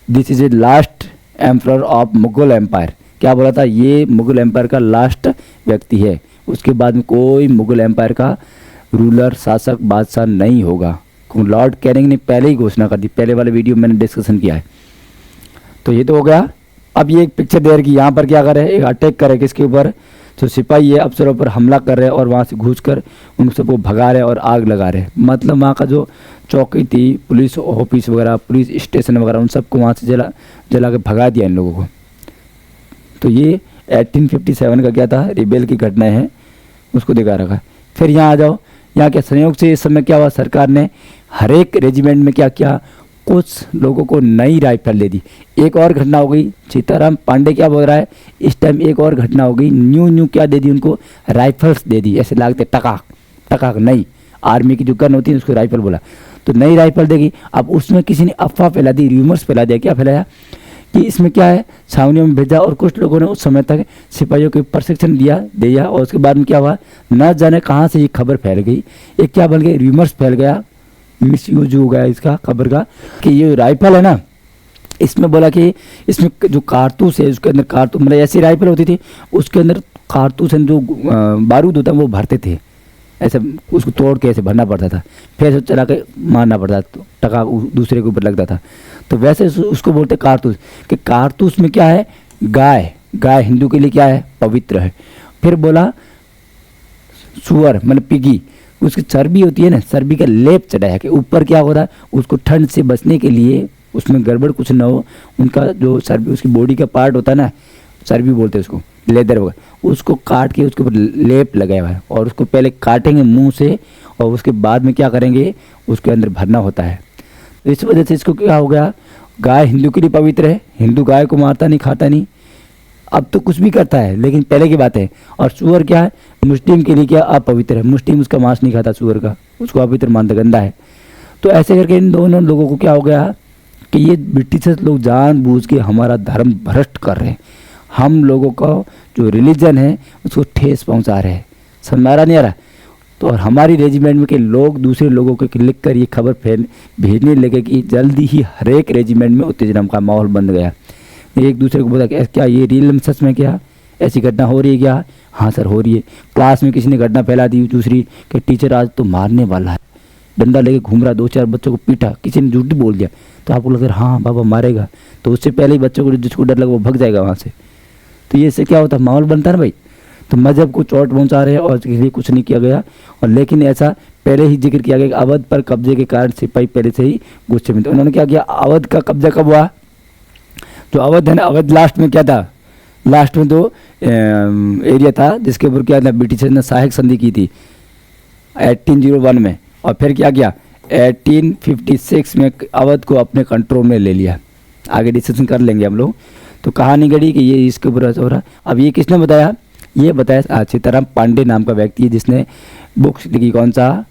this is a last emperor of Mughal empire. क्या बोला था, ये मुगल एम्पायर का लास्ट व्यक्ति है, उसके बाद में कोई मुगल एम्पायर का रूलर शासक बादशाह नहीं होगा। लॉर्ड कैनिंग ने पहले ही घोषणा कर दी, पहले वाले वीडियो में मैंने डिस्कशन किया है। तो ये तो हो गया। अब ये एक पिक्चर दे रही कि यहाँ पर क्या करे, एक अटैक करे किसके ऊपर, तो सिपाही ये अफसरों पर हमला कर रहे और वहाँ से घुसकर उन सबको भगा रहे और आग लगा रहे। मतलब वहाँ का जो चौकी थी, पुलिस ऑफिस वगैरह, पुलिस स्टेशन वगैरह, उन सबको वहाँ से जला के भगा दिया इन लोगों को। तो ये 1857 का क्या था, रिबेल की घटना है, उसको दिखा रखा। फिर यहाँ आ जाओ, यहाँ के संयोग से इस समय क्या हुआ, सरकार ने हर एक रेजिमेंट में क्या किया, कुछ लोगों को नई राइफल दे दी। एक और घटना हो गई, सीताराम पांडे क्या बोल रहा है, इस टाइम एक और घटना हो गई, न्यू क्या दे दी उनको, राइफल्स दे दी। ऐसे लागते टकाक नई आर्मी की जो गन होती है उसको राइफल बोला, तो नई राइफल देगी। अब उसमें किसी ने अफवाह फैला दी, र्यूमर्स फैला दिया। क्या फैलाया कि इसमें क्या है, छावनियों में भेजा, और कुछ लोगों ने उस समय तक सिपाहियों को प्रशिक्षण दिया और उसके बाद में क्या हुआ, न जाने कहाँ से ये खबर फैल गई, एक क्या बन गई, र्यूमर्स फैल गया, मिस यूज हो गया इसका खबर का, कि ये राइफल है ना, इसमें बोला कि इसमें जो कारतूस है, उसके अंदर कारतूस, मतलब ऐसी राइफल होती थी उसके अंदर कारतूस जो बारूद होता है वो भरते थे, ऐसे उसको तोड़ के ऐसे भरना पड़ता था, फिर ऐसे चला के मारना पड़ता था, तो टका दूसरे के ऊपर लगता था। तो वैसे उसको बोलते कारतूस, कि कारतूस में क्या है, गाय हिंदू के लिए क्या है, पवित्र है। फिर बोला सुअर, मतलब पिगी, उसकी चर्बी होती है ना, चर्बी का लेप चढ़ाया कि ऊपर क्या होता है, उसको ठंड से बचने के लिए, उसमें गड़बड़ कुछ ना हो, उनका जो चर्बी, उसकी बॉडी का पार्ट होता है ना, चर्बी बोलते हैं उसको, लेदर वगैरह, उसको काट के उसके ऊपर लेप लगाया हुआ है, और उसको पहले काटेंगे मुंह से और उसके बाद में क्या करेंगे, उसके अंदर भरना होता है। तो इस वजह से इसको क्या हो गया, गाय हिंदू के लिए पवित्र है, हिंदू गाय को मारता नहीं, खाता नहीं, अब तो कुछ भी करता है लेकिन पहले की बात है। और सुअर क्या है, मुस्लिम के लिए क्या अपवित्र है, मुस्लिम उसका मांस नहीं खाता, सुअर का, उसको अपवित्र मानता, गंदा है। तो ऐसे करके इन दोनों लोगों को क्या हो गया कि ये ब्रिटिशर्स लोग जानबूझ के हमारा धर्म भ्रष्ट कर रहे हैं, हम लोगों का जो रिलीजन है उसको ठेस पहुंचा रहे हैं, समझ आ रहा नहीं आ रहा। तो और हमारी रेजिमेंट में के लोग दूसरे लोगों को लिख कर ये खबर भेजने लगे कि जल्दी ही हर एक रेजिमेंट में उत्तेजना का माहौल बन गया। एक दूसरे को बोला कि क्या ये रियल में सच में क्या ऐसी घटना हो रही है क्या, हाँ सर हो रही है। क्लास में किसी ने घटना फैला दी दूसरी कि टीचर आज तो मारने वाला है, डंडा लेके घूम रहा, 2-4 बच्चों को पीटा, किसी ने झूठ बोल दिया, तो आपको लग रहा है हाँ बाबा मारेगा, तो उससे पहले ही बच्चों को जिसको डर लगा वो भग जाएगा वहाँ से। तो ये इससे क्या होता है, माहौल बनता है ना भाई। तो मजहब को चोट पहुँचा रहे हैं और इसके लिए कुछ नहीं किया गया। और लेकिन ऐसा पहले ही जिक्र किया गया कि अवध पर कब्जे के कारण सिपाही पहले से ही गुस्से में थे। उन्होंने क्या किया, अवध का कब्जा कब हुआ, जो अवध है ना, अवध लास्ट में क्या था, लास्ट में तो एरिया था जिसके ऊपर क्या था, ब्रिटिशर्स ने सहायक संधि की थी 1801 में, और फिर क्या किया 1856 में अवध को अपने कंट्रोल में ले लिया। आगे डिस्कशन कर लेंगे हम लोग। तो कहानी गढ़ी कि ये इसके ऊपर हो रहा। अब ये किसने बताया, ये बताया सीताराम पांडे नाम का व्यक्ति है, जिसने बुक्स लिखी, कौन सा,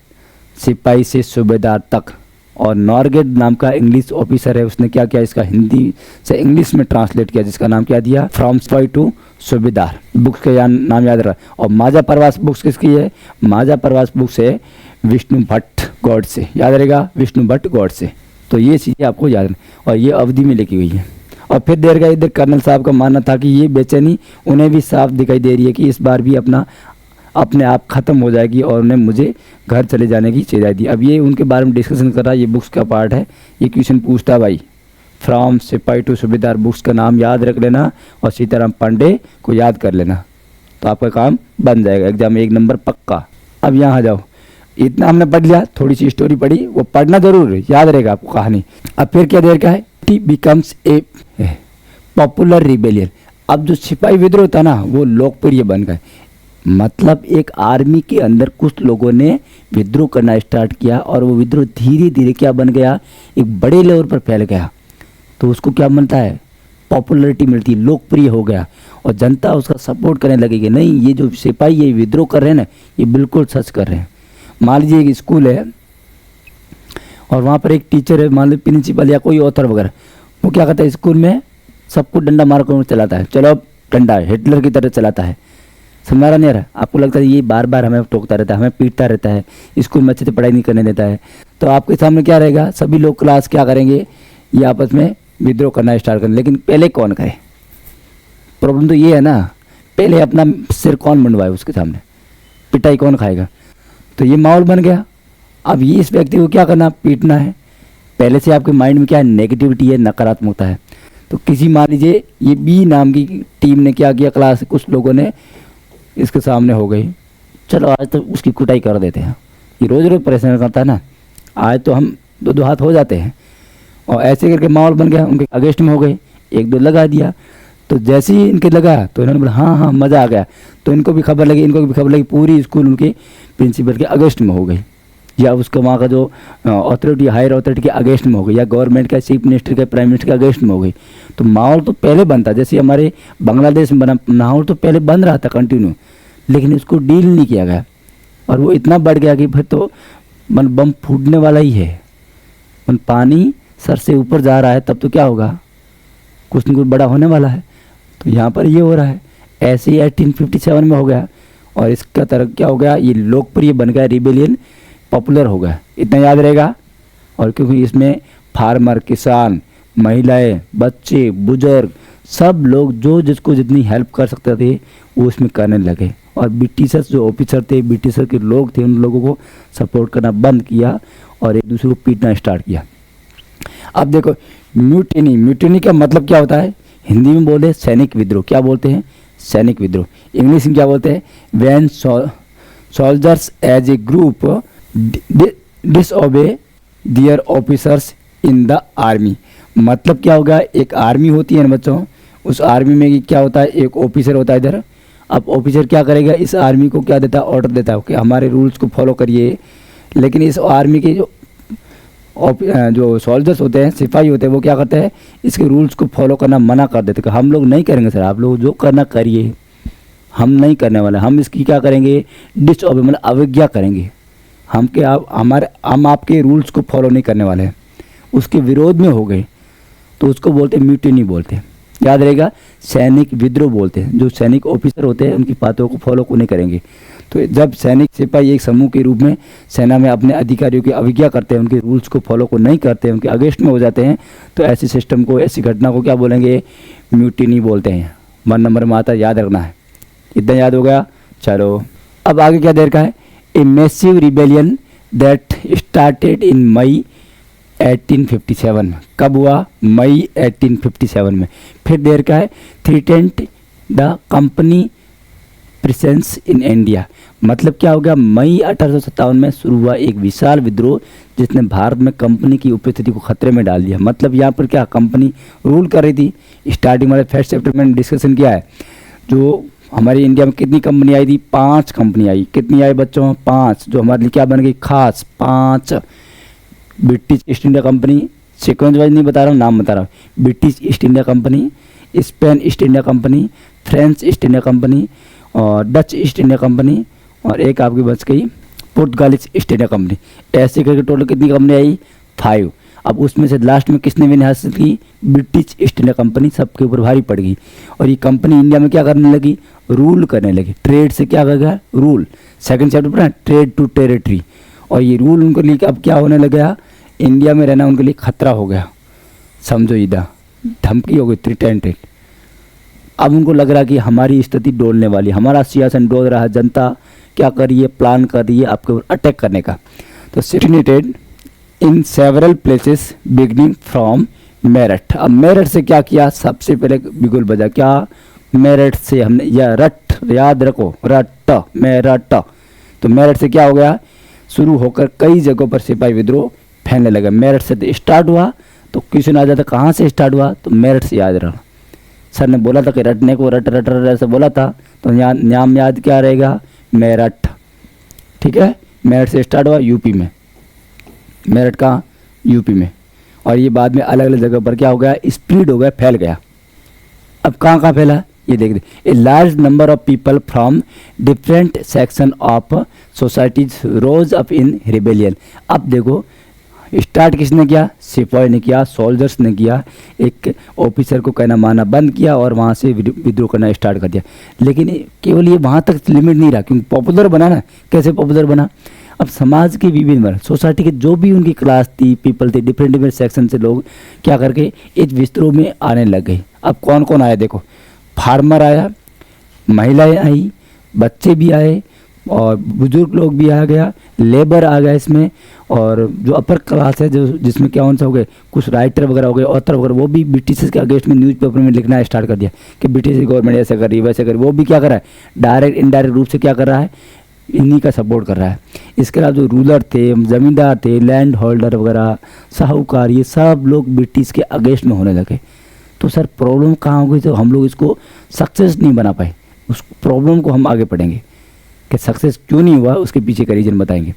सिपाही से सूबेदार तक। और नॉरगेट नाम का इंग्लिश ऑफिसर है, उसने क्या किया, इसका हिंदी से इंग्लिश में ट्रांसलेट किया, जिसका नाम क्या दिया, फ्रॉम सिपाही टू सूबेदार। बुक्स का नाम याद रहा। और माजा प्रवास बुक्स किसकी है, माजा प्रवास बुक्स है विष्णु भट्ट गॉड से, याद रहेगा, विष्णु भट्ट गॉड से। तो ये चीज़ें आपको याद रखना, और ये अवधि में लिखी हुई है। और फिर देर का इधर कर्नल साहब का मानना था कि ये बेचैनी उन्हें भी साफ दिखाई दे रही है कि इस बार भी अपने आप ख़त्म हो जाएगी, और उन्हें मुझे घर चले जाने की चाहिए दी। अब ये उनके बारे में डिस्कशन कर रहा है, ये बुक्स का पार्ट है। ये क्वेश्चन पूछता है भाई, फ्रॉम सिपाही टू सूबेदार, बुक्स का नाम याद रख लेना और सीताराम पांडे को याद कर लेना, तो आपका काम बन जाएगा, एग्जाम में 1 नंबर पक्का। अब यहाँ आ जाओ, इतना हमने पढ़ लिया, थोड़ी सी स्टोरी पढ़ी, वो पढ़ना जरूर है, याद रहेगा आपको कहानी। अब फिर क्या देर का है, बिकम्स ए पॉपुलर रिबेलियन। अब जो सिपाही विद्रोह था ना वो लोकप्रिय बन गए। मतलब एक आर्मी के अंदर कुछ लोगों ने विद्रोह करना स्टार्ट किया और वो विद्रोह धीरे धीरे क्या बन गया, एक बड़े लेवल पर फैल गया। तो उसको क्या मिलता है, पॉपुलैरिटी मिलती है, लोकप्रिय हो गया और जनता उसका सपोर्ट करने लगेगी। नहीं, ये जो सिपाही ये विद्रोह कर रहे हैं ना, ये बिल्कुल सच कर रहे हैं। मान लीजिए एक स्कूल है और वहाँ पर एक टीचर है, मान लीजिए प्रिंसिपल या कोई ऑथर वगैरह, वो क्या करता है स्कूल में सबको डंडा मार कर चलाता है, चलो अब डंडा हिटलर की तरह चलाता है। समझ रहा नहीं आ रहा आपको, लगता है ये बार बार हमें टोकता रहता है, हमें पीटता रहता है, स्कूल में अच्छे से पढ़ाई नहीं करने देता है। तो आपके सामने क्या रहेगा, सभी लोग क्लास क्या करेंगे, ये आपस में विद्रोह करना स्टार्ट करें। लेकिन पहले कौन करे, प्रॉब्लम तो ये है ना, पहले अपना सिर कौन मंडवाए, उसके सामने पिटाई कौन खाएगा। तो ये माहौल बन गया। अब ये इस व्यक्ति को क्या करना, पीटना है। पहले से आपके माइंड में क्या है, नेगेटिविटी है, नकारात्मकता है। तो किसी मान लीजिए ये बी नाम की टीम ने क्या किया, क्लास कुछ लोगों ने इसके सामने हो गई, चलो आज तो उसकी कुटाई कर देते हैं। ये रोज़ रोज़ परेशान करता है ना, आज तो हम दो हाथ हो जाते हैं। और ऐसे करके माहौल बन गया, उनके अगेंस्ट में हो गए, एक दो लगा दिया। तो जैसे ही इनके लगा तो इन्होंने बोला हाँ हाँ मज़ा आ गया, तो इनको भी खबर लगी, इनको भी खबर लगी, पूरी स्कूल उनके प्रिंसिपल के अगेंस्ट में हो गई, या उसका वहाँ का जो अथॉरिटी हायर अथॉरिटी के अगेंस्ट में हो गई, या गवर्नमेंट का चीफ मिनिस्टर का प्राइम मिनिस्टर के अगेंस्ट में हो गई। तो माहौल तो पहले बनता, जैसे हमारे बांग्लादेश में बना माहौल तो पहले बन रहा था कंटिन्यू, लेकिन इसको डील नहीं किया गया और वो इतना बढ़ गया कि फिर तो मन बम फूटने वाला ही है। मन पानी सर से ऊपर जा रहा है, तब तो क्या होगा, कुछ न कुछ बड़ा होने वाला है। तो यहाँ पर ये हो रहा है। ऐसे ही 1857 में हो गया और इसका तरह क्या हो गया, ये लोकप्रिय बन गया, रिबेलियन पॉपुलर हो गया। इतना याद रहेगा। और क्योंकि इसमें फार्मर, किसान, महिलाएं, बच्चे, बुजुर्ग, सब लोग जो जिसको जितनी हेल्प कर सकते थे वो इसमें करने लगे। और ब्रिटिशर्स जो ऑफिसर थे, ब्रिटिशर के लोग थे, उन लोगों को सपोर्ट करना बंद किया और एक दूसरे को पीटना स्टार्ट किया। अब देखो म्यूटिनी, म्यूटिनी का मतलब क्या होता है, हिंदी में बोले सैनिक विद्रोह। क्या बोलते हैं, सैनिक विद्रोह। इंग्लिश में क्या बोलते हैं, when soldiers as a group disobey their officers in the army. मतलब क्या होगा, एक आर्मी होती है ना बच्चों, उस आर्मी में क्या होता है, एक ऑफिसर होता है इधर। अब ऑफिसर क्या करेगा, इस आर्मी को क्या देता है, ऑर्डर देता है कि हमारे रूल्स को फॉलो करिए। लेकिन इस आर्मी के जो सोल्जर्स होते हैं, सिपाही होते हैं, वो क्या करते हैं, इसके रूल्स को फॉलो करना मना कर देते हैं। हम लोग नहीं करेंगे सर, आप लोग जो करना करिए, हम नहीं करने वाले, हम इसकी क्या करेंगे, डिसओबे मतलब अवज्ञा करेंगे। हम आपके रूल्स को फॉलो नहीं करने वाले हैं। उसके विरोध में हो गए तो उसको बोलते हैं म्यूटिनी बोलते हैं। याद रहेगा, सैनिक विद्रोह बोलते हैं। जो सैनिक ऑफिसर होते हैं उनकी बातों को फॉलो को नहीं करेंगे। तो जब सैनिक सिपाही एक समूह के रूप में सेना में अपने अधिकारियों की अवज्ञा करते हैं, उनके रूल्स को फॉलो को नहीं करते हैं, उनके अगेंस्ट में हो जाते हैं, तो ऐसे सिस्टम को, ऐसी घटना को क्या बोलेंगे, म्यूटिनी बोलते हैं। 1 नंबर में आता, याद रखना है। इतना याद हो गया। चलो अब आगे क्या देर का है, a massive rebellion that started in May 1857 में। कब हुआ, मई 1857 में। फिर देर का है, threatened the company presence in India. मतलब क्या हो गया, मई 1857 में शुरू हुआ एक विशाल विद्रोह जिसने भारत में कंपनी की उपस्थिति को खतरे में डाल दिया। मतलब यहाँ पर क्या, कंपनी रूल कर रही थी। स्टार्टिंग में 1 सितंबर में डिस्कशन किया है, जो हमारी इंडिया में कितनी कंपनी आई थी, 5 कंपनी आई। कितनी आई बच्चों, 5, जो हमारे लिए क्या बन गई, खास 5। British east India company, sequence wise नहीं बता रहा हूँ, नाम बता रहा हूँ। British east India company, Spain east India company, French east India company और डच ईस्ट इंडिया कंपनी, और एक आपकी बच गई पुर्तगालिस ईस्ट इंडिया कंपनी। ऐसे करके टोटल कितनी कंपनी आई, 5। अब उसमें से लास्ट में किसने विन हासिल की, ब्रिटिश ईस्ट इंडिया कंपनी सबके ऊपर भारी पड़ गई। और ये कंपनी इंडिया में क्या करने लगी, रूल करने लगी। ट्रेड से क्या कर गया, रूल। 2nd चैप्टर पर ट्रेड टू टेरिटरी। और ये रूल उनके लिए अब क्या होने लगा, इंडिया में रहना उनके लिए खतरा हो गया। समझो, इधर धमकी हो गई, थ्रेटेंड। अब उनको लग रहा कि हमारी स्थिति डोलने वाली, हमारा सियासन डोल रहा है, जनता क्या कर रही है, प्लान कर रही है आपके ऊपर अटैक करने का। तो situated in several places beginning from Meerut. अब मेरठ से क्या किया, सबसे पहले बिगुल बजा। क्या, मेरठ से हमने, या रट याद रखो, रट मेरठ। तो मेरठ से क्या हो गया, शुरू होकर कई जगहों पर सिपाही विद्रोह फैलने लगा। मेरठ से स्टार्ट हुआ, तो क्वेश्चन आ जाता कहाँ से स्टार्ट हुआ, तो मेरठ से याद रहा। सर ने बोला था कि रटने को रट रट रट ऐसे बोला था, तो यहाँ नाम याद क्या रहेगा, मेरठ। ठीक है, मेरठ से स्टार्ट हुआ, यूपी में, मेरठ का यूपी में, और ये बाद में अलग अलग जगह पर क्या हो गया, स्प्रेड हो गया, फैल गया। अब कहाँ कहाँ फैला, ये देख दे, a large number of people from different section of societies rose up in rebellion. अब देखो स्टार्ट किसने किया, सिपाही ने किया, सोल्जर्स ने किया, एक ऑफिसर को कहना माना बंद किया और वहाँ से विद्रोह करना स्टार्ट कर दिया। लेकिन केवल ये वहाँ तक लिमिट नहीं रहा, क्योंकि पॉपुलर बना ना। कैसे पॉपुलर बना, अब समाज के विभिन्न वर्ग, सोसाइटी के जो भी उनकी क्लास थी, पीपल थे, डिफरेंट डिफरेंट सेक्शन से लोग क्या करके इस विद्रोह में आने लग गए। अब कौन कौन आया देखो, फार्मर आया, महिलाएं आई, बच्चे भी आए, और बुजुर्ग लोग भी आ गया, लेबर आ गया इसमें, और जो अपर क्लास है, जो जिसमें क्या कौन सा हो गए, कुछ राइटर वगैरह हो गए, ऑथर वगैरह, वो भी ब्रिटिश के अगेंस्ट में न्यूज़पेपर में लिखना स्टार्ट कर दिया कि ब्रिटिश गवर्नमेंट ऐसे कर रही है वैसे कर रही है। वो भी क्या कर रहा है, डायरेक्ट इनडायरेक्ट रूप से क्या कर रहा है, इन्हीं का सपोर्ट कर रहा है। इसके अलावा जो रूलर थे, ज़मींदार थे, लैंड होल्डर वगैरह, साहूकार, ये सब लोग ब्रिटिश के अगेंस्ट में होने लगे। तो सर प्रॉब्लम कहाँ हो गई, तो हम लोग इसको सक्सेस नहीं बना पाए। उस प्रॉब्लम को हम आगे पढ़ेंगे कि सक्सेस क्यों नहीं हुआ, उसके पीछे का रीज़न बताएंगे।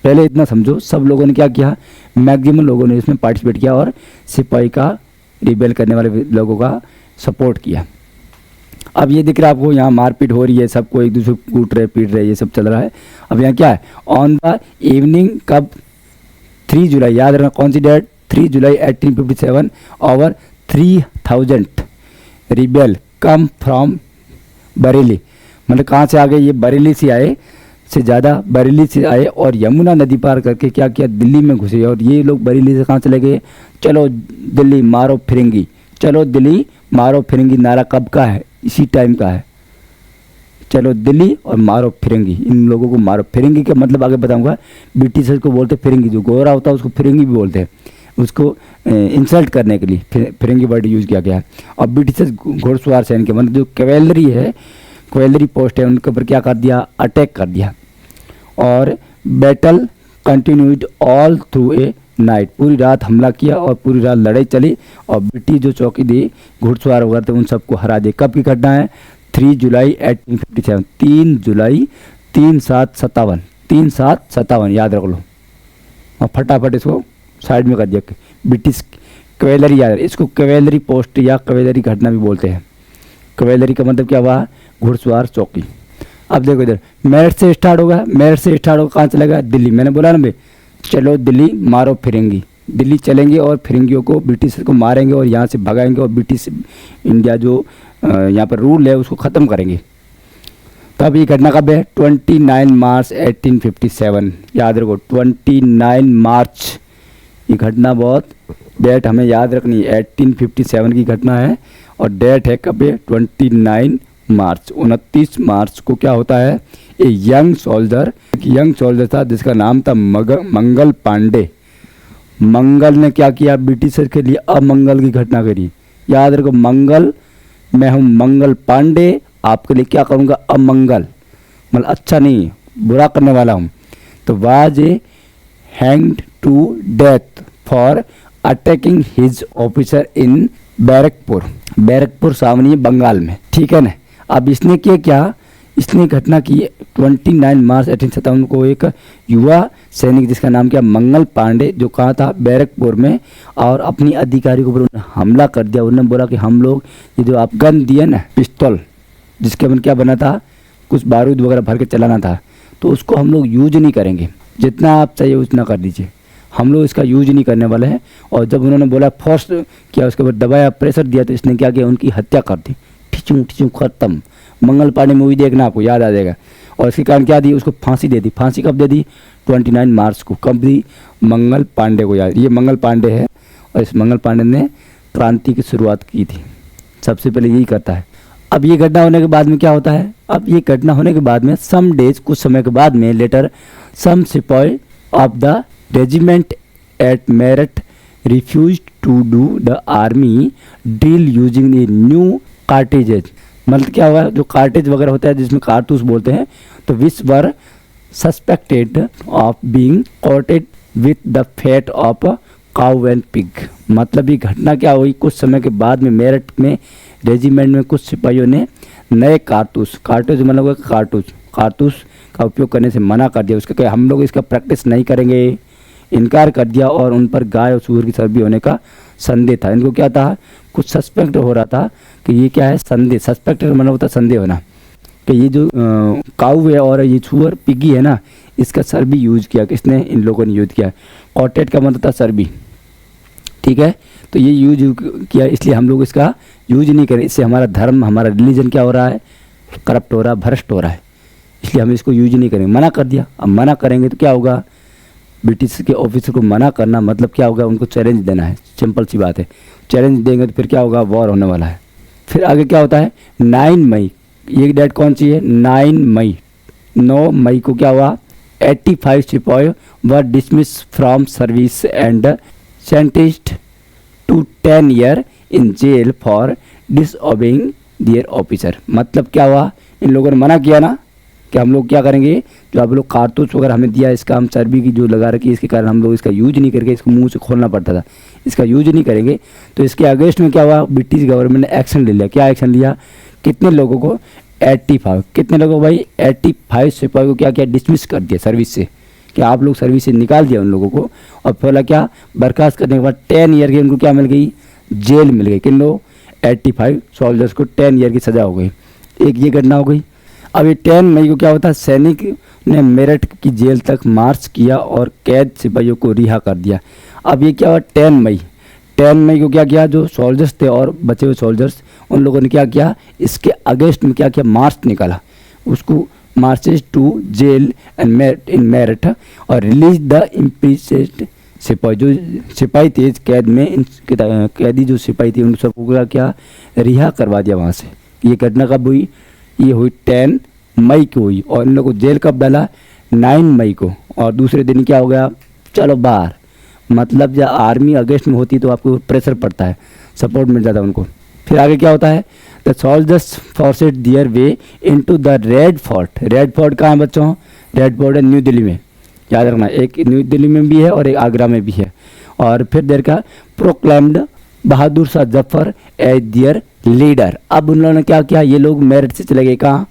पहले इतना समझो, सब लोगों ने क्या किया, मैक्सिमम लोगों ने इसमें पार्टिसिपेट किया और सिपाही का, रिबेल करने वाले लोगों का सपोर्ट किया। अब ये दिख रहा है आपको, यहाँ मारपीट हो रही है, सबको एक दूसरे को कूट रहे, पीट रहे, ये सब चल रहा है। अब यहाँ क्या है, ऑन द इवनिंग, कब, 3 जुलाई, याद रखना कौन सी date, 3 July 1857, over 3000 rebel come from Bareilly. मतलब कहाँ से आ गए, ये बरेली से आए, से ज़्यादा बरेली से आए, और यमुना नदी पार करके क्या किया, दिल्ली में घुसे। और ये लोग बरेली से कहाँ चले गए, चलो दिल्ली मारो फिरेंगी, चलो दिल्ली मारो फिरेंगी नारा कब का है, इसी टाइम का है, चलो दिल्ली और मारो फिरेंगी, इन लोगों को मारो। फिरेंगी का मतलब आगे बताऊंगा। ब्रिटिशर्स को बोलते फिरेंगी, जो गोरा होता है उसको फिरेंगी भी बोलते हैं, उसको इंसल्ट करने के लिए फिरेंगी वर्ड यूज़ किया गया है। और ब्रिटिशर्स घोड़सवार सैन के, मतलब जो कैवेलरी है, कैवेलरी पोस्ट है, उनके ऊपर क्या कर दिया, अटैक कर दिया। और battle continued all through a night, पूरी रात हमला किया और पूरी रात लड़ाई चली, और ब्रिटिश जो चौकी दी, घुड़सवार वगैरह थे, उन सबको हरा दिया। कब की घटना है, 3 जुलाई 1857, 3 जुलाई 3757, 3757 याद रख लो, और फटाफट इसको साइड में कर दिया। ब्रिटिश कैवेलरी, याद, इसको कैवेलरी पोस्ट या कैवेलरी घटना भी बोलते हैं। कैवेलरी का मतलब क्या हुआ, घुड़सवार चौकी। अब देखो इधर मेरठ से स्टार्ट होगा, मेरठ से स्टार्ट होगा, कहाँ चलेगा, दिल्ली। मैंने बोला ना भाई, चलो दिल्ली मारो फिरेंगी, दिल्ली चलेंगे और फिरंगियों को, ब्रिटिश को मारेंगे और यहाँ से भगाएंगे, और ब्रिटिश इंडिया जो यहाँ पर रूल है उसको ख़त्म करेंगे। तब ये घटना कब है, 29 मार्च 1857, याद रखो 29 मार्च। ये घटना बहुत, डेट हमें याद रखनी है, 1857 की घटना है, और डेट है कब है, 29 मार्च। 29 मार्च को क्या होता है, ए यंग सोल्जर था जिसका नाम था मंगल पांडे। मंगल ने क्या किया, ब्रिटिशर्स के लिए अमंगल की घटना करी। याद रखो, मंगल, मैं हूँ मंगल पांडे, आपके लिए क्या करूँगा, अमंगल, मतलब अच्छा नहीं, बुरा करने वाला हूँ। तो was a hanged to death for attacking his officer in Barrackpore सावनी बंगाल में। ठीक है ना। अब इसने क्या, इसने घटना की 29 मार्च 1857 को, एक युवा सैनिक जिसका नाम क्या, मंगल पांडे, जो कहा था बैरकपुर में, और अपनी अधिकारी के ऊपर हमला कर दिया। उन्होंने बोला कि हम लोग ये जो आप गन दिए ना, पिस्तौल, जिसके अपन क्या बना था, कुछ बारूद वगैरह भर के चलाना था, तो उसको हम लोग यूज नहीं करेंगे, जितना आप चाहिए उतना कर दीजिए, हम लोग इसका यूज नहीं करने वाले हैं। और जब उन्होंने बोला, फोर्स किया, उसके बाद दबाया, प्रेशर दिया, तो इसने क्या किया, उनकी हत्या कर दी, ठिचू खत्म। मंगल पांडे मूवी देखना, आपको याद आ जाएगा। और इसके कारण क्या दी, उसको फांसी दे दी। फांसी कब दे दी, 29 मार्च को। कब दी, मंगल पांडे को। याद, ये मंगल पांडे है, और इस मंगल पांडे ने क्रांति की शुरुआत की थी, सबसे पहले यही करता है। अब ये घटना होने के बाद में क्या होता है, अब ये घटना होने के बाद में सम डेज, कुछ समय के बाद में, later some sipahi of the regiment at Meerut refuse to do the army drill using the new cartridges. मतलब क्या हुआ, जो कार्टेज वगैरह होता है जिसमें कारतूस बोलते हैं, तो which were suspected of being coated with the fat of cow and pig. मतलब ये घटना क्या हुई, कुछ समय के बाद में मेरठ में रेजिमेंट में कुछ सिपाहियों ने नए कारतूस मतलब कारतूस का उपयोग करने से मना कर दिया। उसका क्या, हम लोग इसका प्रैक्टिस नहीं करेंगे, इनकार कर दिया और उन पर गाय और सूअर की चर्बी होने का संदेह था। इनको क्या था, कुछ सस्पेक्ट हो रहा था कि ये क्या है, संदेह। सस्पेक्ट मतलब होता संदेह होना कि ये जो काऊ है और ये सूअर पिगी है ना, इसका चर्बी यूज किया। किसने, इन लोगों ने यूज किया। कॉटेड का मतलब था चर्बी, ठीक है। तो ये यूज किया, इसलिए हम लोग इसका यूज नहीं करें। इससे हमारा धर्म, हमारा रिलीजन क्या हो रहा है, करप्ट हो रहा है, भ्रष्ट हो रहा है। इसलिए हम इसको यूज नहीं करेंगे, मना कर दिया। अब मना करेंगे तो क्या होगा, ब्रिटिश के ऑफिसर को मना करना मतलब क्या होगा, उनको चैलेंज देना है। सिंपल सी बात है, चैलेंज देंगे तो फिर क्या होगा, वॉर होने वाला है। फिर आगे क्या होता है, 9 मई, ये डेट कौन सी है, 9 मई को क्या हुआ, 85 sipahi were dismiss from service and sentenced to 10 year in jail for disobeying their officer. मतलब क्या हुआ, इन लोगों ने मना किया ना कि हम लोग क्या करेंगे, जो आप लोग कारतूस वगैरह हमें दिया, इसका हम चर्बी की जो लगा रखी है, इसके कारण हम लोग इसका यूज नहीं करके, इसको मुंह से खोलना पड़ता था, इसका यूज नहीं करेंगे। तो इसके अगेंस्ट में क्या हुआ, ब्रिटिश गवर्नमेंट ने एक्शन ले लिया। क्या एक्शन लिया, कितने लोगों को, 85, कितने लोगों को भाई, 85 सिपाही को क्या किया, डिसमिस कर दिया सर्विस से, कि आप लोग सर्विस से निकाल दिया उन लोगों को। और फिर क्या, बर्खास्त करने के बाद 10 ईयर की उनको क्या मिल गई, जेल मिल गई। किन लोग, 85 सोल्जर्स को 10 ईयर की सज़ा हो गई। एक ये घटना हो गई। अब ये 10 मई को क्या होता है, सैनिक ने मेरठ की जेल तक मार्च किया और कैद सिपाहियों को रिहा कर दिया। अब ये क्या हुआ, 10 मई को क्या किया, जो सोल्जर्स थे और बचे हुए सोल्जर्स, उन लोगों ने क्या किया, इसके अगेंस्ट में क्या किया, मार्च निकाला। उसको marches to jail and in Meerut और रिलीज द इम्प्रिजन्ड सिपाही। जो सिपाही थे कैद में, कैदी जो सिपाही थे उन सबको क्या रिहा करवा दिया वहाँ से। ये घटना कब हुई, ये हुई 10 मई को हुई। और इन लोगों को जेल कब डाला, 9 मई को। और दूसरे दिन क्या हो गया, चलो बाहर। मतलब जब आर्मी अगेंस्ट में होती तो आपको प्रेशर पड़ता है, सपोर्ट मिल जाता है उनको। फिर आगे क्या होता है, the soldiers forced their way into the red fort. Red fort कहाँ है बच्चों, रेड फोर्ट है न्यू दिल्ली में, याद रखना, एक न्यू दिल्ली में भी है और एक आगरा में भी है। और फिर देर का proclaimed Bahadur Shah Zafar as their leader. अब उन लोगों ने क्या किया, ये लोग मेरठ से चले गए कहाँ,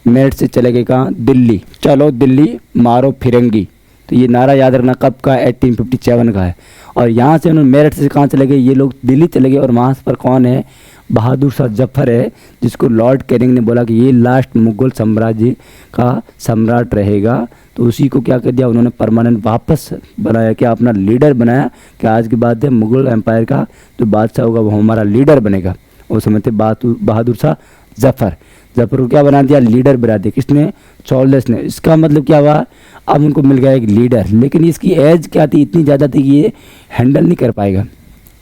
मेरठ से चले गए कहाँ, दिल्ली। चलो दिल्ली मारो फिरंगी। तो ये नारा याद रखना कब का, 1857 का है। और यहाँ से उन्होंने मेरठ से कहाँ चले गए, ये लोग दिल्ली चले गए। और वहाँ पर कौन है, बहादुर शाह जफर है, जिसको लॉर्ड कैनिंग ने बोला कि ये लास्ट मुगल साम्राज्य का सम्राट रहेगा। तो उसी को क्या कर दिया उन्होंने, परमानेंट वापस बनाया, क्या अपना लीडर बनाया, कि आज के बाद मुगल एम्पायर का जो बादशाह होगा वो हमारा लीडर बनेगा। उस समय थे बहादुर शाह जफर को क्या बना दिया, लीडर बना दिया। किसने, सोल्जर्स ने। इसका मतलब क्या हुआ, अब उनको मिल गया एक लीडर। लेकिन इसकी एज क्या थी, इतनी ज़्यादा थी कि ये हैंडल नहीं कर पाएगा,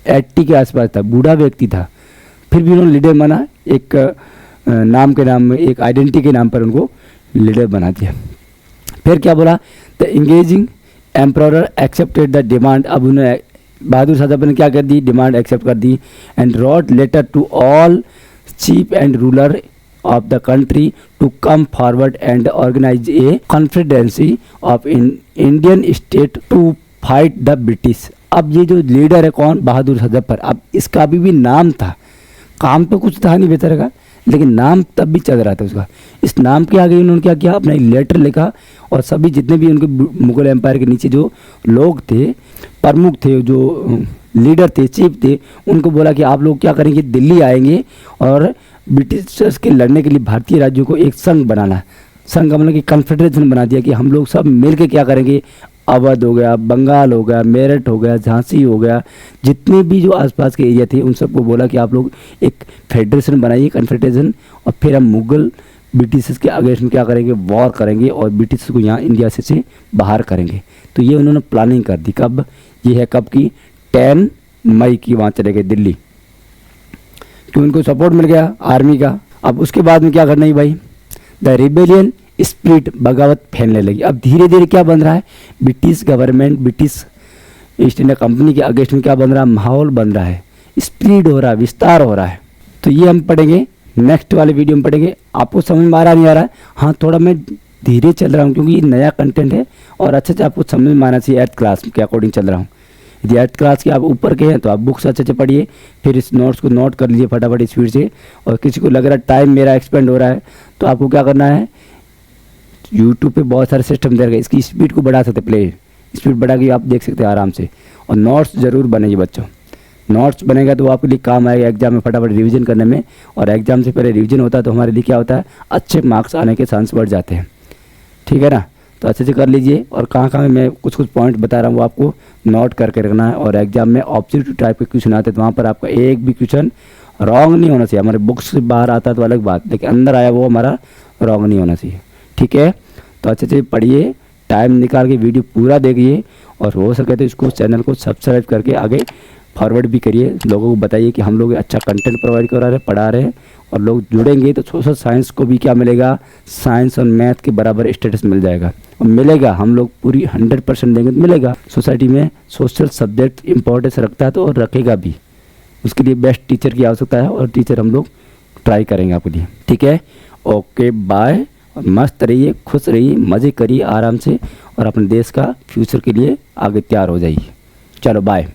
80 के आसपास था, बूढ़ा व्यक्ति था। फिर भी उन्होंने लीडर बना, एक नाम के नाम में, एक आइडेंटिटी के नाम पर उनको लीडर बना दिया। फिर क्या बोला, the engaging emperor accepted the demand. अब उन्हें बहादुर शाह जफर ने क्या कर दी, डिमांड एक्सेप्ट कर दी। And wrote letter to all chief and ruler of the country to come forward and organize a confederacy of Indian state to fight the British। अब ये जो लीडर है कौन, बहादुर शाह जफर। अब इसका भी नाम था, काम तो कुछ था नहीं बेचारे का, लेकिन नाम तब भी चल रहा था उसका। इस नाम के आगे उन्होंने क्या किया, अपना एक लेटर लिखा और सभी जितने भी उनके मुगल एम्पायर के नीचे जो लोग थे, प्रमुख थे, जो लीडर थे, चीफ थे, उनको बोला कि आप लोग क्या करेंगे, दिल्ली आएंगे और ब्रिटिशर्स के लड़ने के लिए भारतीय राज्यों को एक संघ बनाना है। संघ का मतलब कि कन्फेडरेशन बना दिया कि हम लोग सब मिल के क्या करेंगे, अवध हो गया, बंगाल हो गया, मेरठ हो गया, झांसी हो गया, जितने भी जो आसपास के एरिया थे उन सबको बोला कि आप लोग एक फेडरेशन बनाइए, कन्फेडरेशन। और फिर हम मुगल ब्रिटिशर्स के अगेंस्ट में क्या करेंगे, वॉर करेंगे और ब्रिटिशर्स को यहाँ इंडिया से बाहर करेंगे। तो ये उन्होंने प्लानिंग कर दी। कब, ये है कब की, 10 मई की। वहाँ चले गए दिल्ली, क्यों, उनको सपोर्ट मिल गया आर्मी का। अब उसके बाद में क्या करना है भाई, द रिबेलियन स्प्रिट, बगावत फैलने लगी। अब धीरे धीरे क्या बन रहा है, British government, British east India company के अगेंस्ट में क्या बन रहा है, माहौल बन रहा है, स्प्रीड हो रहा है, विस्तार हो रहा है। तो ये हम पढ़ेंगे नेक्स्ट वाले वीडियो में पढ़ेंगे। आपको समझ में आ रहा नहीं आ रहा है, हाँ थोड़ा मैं धीरे चल रहा हूँ क्योंकि ये नया कंटेंट है और अच्छे से आपको समझ में आना चाहिए। 8th क्लास के अकॉर्डिंग चल रहा हूँ। यदि 8th क्लास के आप ऊपर के हैं तो आप बुक्स अच्छे से पढ़िए, फिर इस नोट्स को नोट कर लीजिए फटाफट स्पीड से। और किसी को लग रहा है टाइम मेरा एक्सपेंड हो रहा है तो आपको क्या करना है, यूट्यूब पे बहुत सारे सिस्टम दे रखे, इसकी स्पीड को बढ़ा सकते, प्ले स्पीड बढ़ा के आप देख सकते हैं आराम से। और नोट्स ज़रूर बनेगी बच्चों, नोट्स बनेगा तो वो आपके लिए काम आएगा एग्जाम में फटाफट रिवीजन करने में। और एग्जाम से पहले रिवीजन होता है तो हमारे लिए क्या होता है, अच्छे मार्क्स आने के चांस बढ़ जाते हैं। ठीक है ना, तो अच्छे से कर लीजिए। और कहाँ कहाँ मैं कुछ पॉइंट बता रहा हूँ वो आपको नोट करके रखना है। और एग्जाम में ऑब्जेक्टिव टाइप के क्वेश्चन आते हैं तो वहाँ पर आपका एक भी क्वेश्चन रॉन्ग नहीं होना चाहिए। हमारे बुक्स से बाहर आता है तो अलग बात, लेकिन अंदर आया वो हमारा रॉन्ग नहीं होना चाहिए। ठीक है, तो अच्छे से पढ़िए, टाइम निकाल के वीडियो पूरा देखिए और हो सके तो इसको चैनल को सब्सक्राइब करके आगे फॉरवर्ड भी करिए। लोगों को बताइए कि हम लोग अच्छा कंटेंट प्रोवाइड करा रहे हैं, पढ़ा रहे हैं। और लोग जुड़ेंगे तो सोशल साइंस को भी क्या मिलेगा, साइंस और मैथ के बराबर स्टेटस मिल जाएगा। और मिलेगा, हम लोग पूरी 100% देंगे तो मिलेगा। सोसाइटी में सोशल सब्जेक्ट इंपॉर्टेंस रखता है तो और रखेगा भी, उसके लिए बेस्ट टीचर की आवश्यकता है और टीचर हम लोग ट्राई करेंगे आपके लिए। ठीक है, ओके बाय। और मस्त रहिए, खुश रहिए, मज़े करिए आराम से और अपने देश का फ्यूचर के लिए आगे तैयार हो जाइए। चलो बाय।